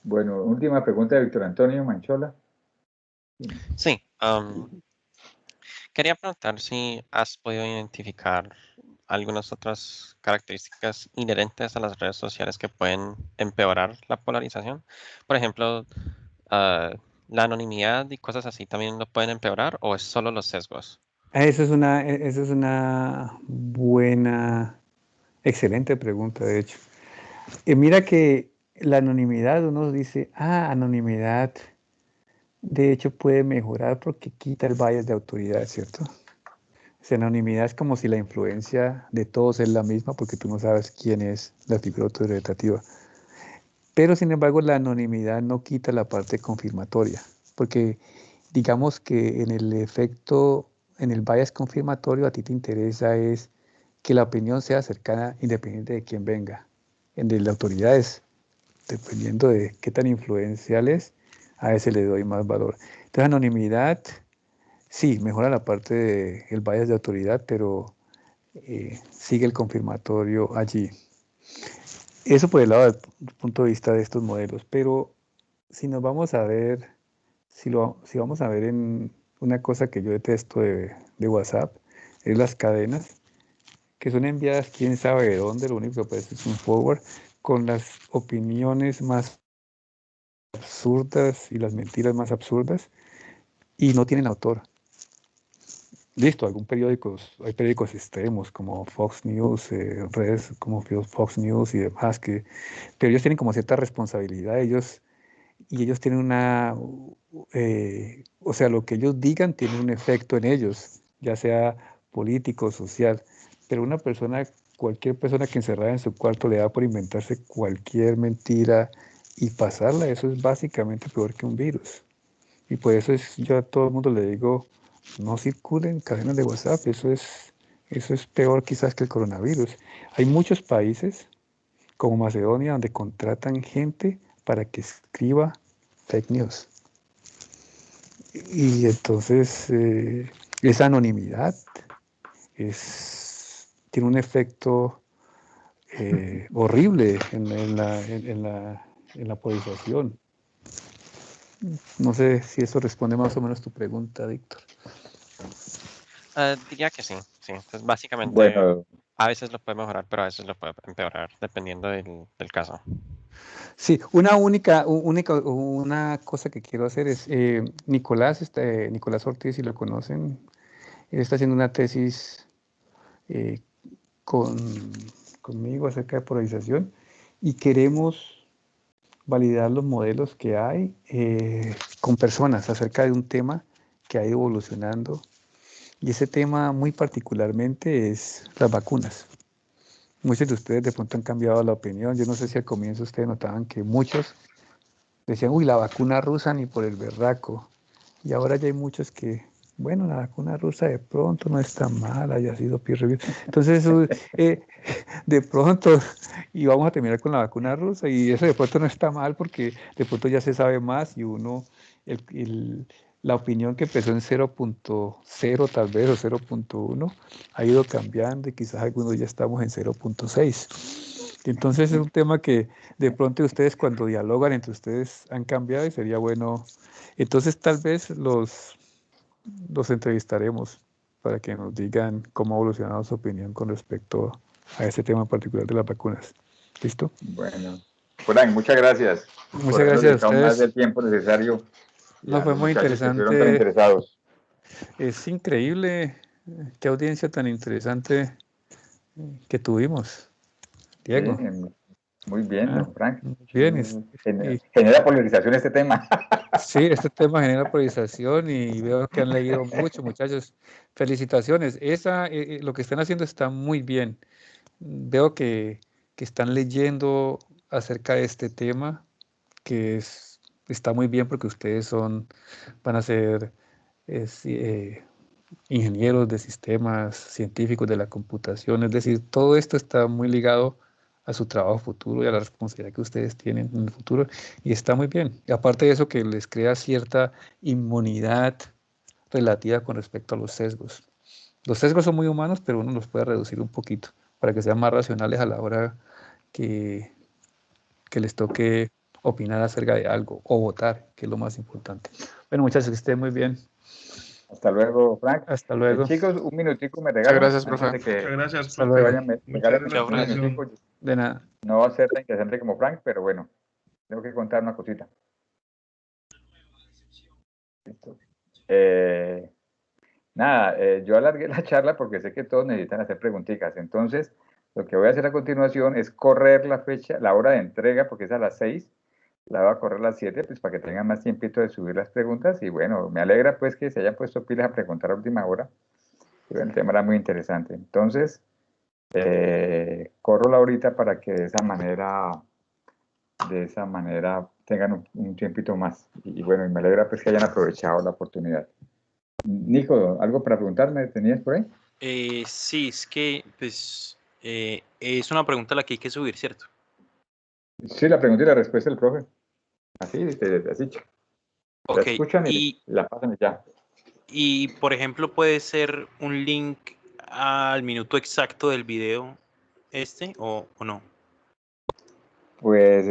Speaker 4: Bueno, última pregunta de Víctor Antonio Manchola.
Speaker 16: Sí, quería preguntar si has podido identificar algunas otras características inherentes a las redes sociales que pueden empeorar la polarización. Por ejemplo, la anonimidad y cosas así también lo pueden empeorar, ¿o es solo los sesgos?
Speaker 1: Esa es una buena, excelente pregunta, de hecho. Mira que la anonimidad, uno dice, anonimidad, de hecho puede mejorar porque quita el bias de autoridad, ¿cierto? O sea, anonimidad es como si la influencia de todos es la misma porque tú no sabes quién es la figura autoritativa. Pero sin embargo, la anonimidad no quita la parte confirmatoria, porque digamos que en el efecto, en el bias confirmatorio, a ti te interesa es que la opinión sea cercana, independiente de quién venga. En el de autoridades, dependiendo de qué tan influencial es, a ese le doy más valor. Entonces, anonimidad, sí, mejora la parte del bias de autoridad, pero sigue el confirmatorio allí. Eso por el lado del punto de vista de estos modelos, pero si nos vamos a ver, si vamos a ver en una cosa que yo detesto de WhatsApp, es las cadenas, que son enviadas quién sabe de dónde, lo único que aparece es un forward, con las opiniones más absurdas y las mentiras más absurdas, y no tienen autor. Listo, hay periódicos extremos como Fox News, redes como Fox News y demás, pero ellos tienen como cierta responsabilidad, y ellos tienen o sea, lo que ellos digan tiene un efecto en ellos, ya sea político o social, pero cualquier persona que encerrada en su cuarto le da por inventarse cualquier mentira y pasarla, eso es básicamente peor que un virus. Y por eso yo a todo el mundo le digo, no circulen cadenas de WhatsApp, eso es peor quizás que el coronavirus. Hay muchos países, como Macedonia, donde contratan gente para que escriba fake news. Y entonces esa anonimidad tiene un efecto horrible en la polarización. No sé si eso responde más o menos tu pregunta, Víctor.
Speaker 16: Diría que sí. Entonces, básicamente,
Speaker 4: Bueno,
Speaker 16: a veces lo puede mejorar, pero a veces lo puede empeorar, dependiendo del caso.
Speaker 1: Sí, una cosa que quiero hacer es, Nicolás Ortiz, si lo conocen, él está haciendo una tesis conmigo acerca de polarización y queremos validar los modelos que hay con personas acerca de un tema que ha ido evolucionando. Y ese tema muy particularmente es las vacunas. Muchos de ustedes de pronto han cambiado la opinión. Yo no sé si al comienzo ustedes notaban que muchos decían, uy, la vacuna rusa ni por el berraco. Y ahora ya hay muchos que, bueno, la vacuna rusa de pronto no es tan mala, haya sido peer review. Entonces, de pronto, y vamos a terminar con la vacuna rusa, y eso de pronto no está mal porque de pronto ya se sabe más y uno, la opinión que empezó en 0.0 tal vez o 0.1 ha ido cambiando y quizás algunos ya estamos en 0.6. Entonces es un tema que de pronto ustedes cuando dialogan entre ustedes han cambiado y sería bueno. Entonces tal vez los entrevistaremos para que nos digan cómo ha evolucionado su opinión con respecto a ese tema en particular de las vacunas. ¿Listo?
Speaker 4: Bueno, Frank, muchas gracias.
Speaker 1: Muchas gracias a ustedes.
Speaker 4: Más del tiempo necesario.
Speaker 1: No, fue muy interesante.
Speaker 4: Tan interesados.
Speaker 1: Es increíble qué audiencia tan interesante que tuvimos, Diego.
Speaker 4: Sí, muy bien, don Frank.
Speaker 1: Muy bien.
Speaker 4: Genera polarización este tema.
Speaker 1: Sí, este tema genera polarización y veo que han leído mucho, muchachos. Felicitaciones. Lo que están haciendo está muy bien. Veo que están leyendo acerca de este tema, que está muy bien porque ustedes van a ser ingenieros de sistemas, científicos de la computación. Es decir, todo esto está muy ligado a su trabajo futuro y a la responsabilidad que ustedes tienen en el futuro, y está muy bien. Y aparte de eso, que les crea cierta inmunidad relativa con respecto a los sesgos. Los sesgos son muy humanos, pero uno los puede reducir un poquito para que sean más racionales a la hora que les toque opinar acerca de algo o votar, que es lo más importante. Bueno, muchachos, que estén muy bien.
Speaker 4: Hasta luego, Frank.
Speaker 1: Hasta luego.
Speaker 4: Chicos, un minutico me regalan.
Speaker 14: Muchas gracias, profe.
Speaker 5: Muchas gracias,
Speaker 1: hasta luego.
Speaker 4: De nada. No va a ser tan interesante como Frank, pero bueno, tengo que contar una cosita. Yo alargué la charla porque sé que todos necesitan hacer preguntitas. Entonces, lo que voy a hacer a continuación es correr la hora de entrega, porque es a las 6. La voy a correr a las 7, pues para que tengan más tiempito de subir las preguntas. Y bueno, me alegra pues que se hayan puesto pilas a preguntar a última hora. El tema era muy interesante. Entonces, corro la horita para que de esa manera tengan un tiempito más. Y bueno, y me alegra pues que hayan aprovechado la oportunidad. Nico, ¿algo para preguntarme tenías por ahí?
Speaker 12: Sí, es que pues es una pregunta a la que hay que subir, ¿cierto?
Speaker 4: Sí, la pregunta y la respuesta del profe. Así.
Speaker 12: Ok,
Speaker 4: la escuchan y la pasan y ya.
Speaker 12: Y, por ejemplo, puede ser un link al minuto exacto del video o no.
Speaker 4: Pues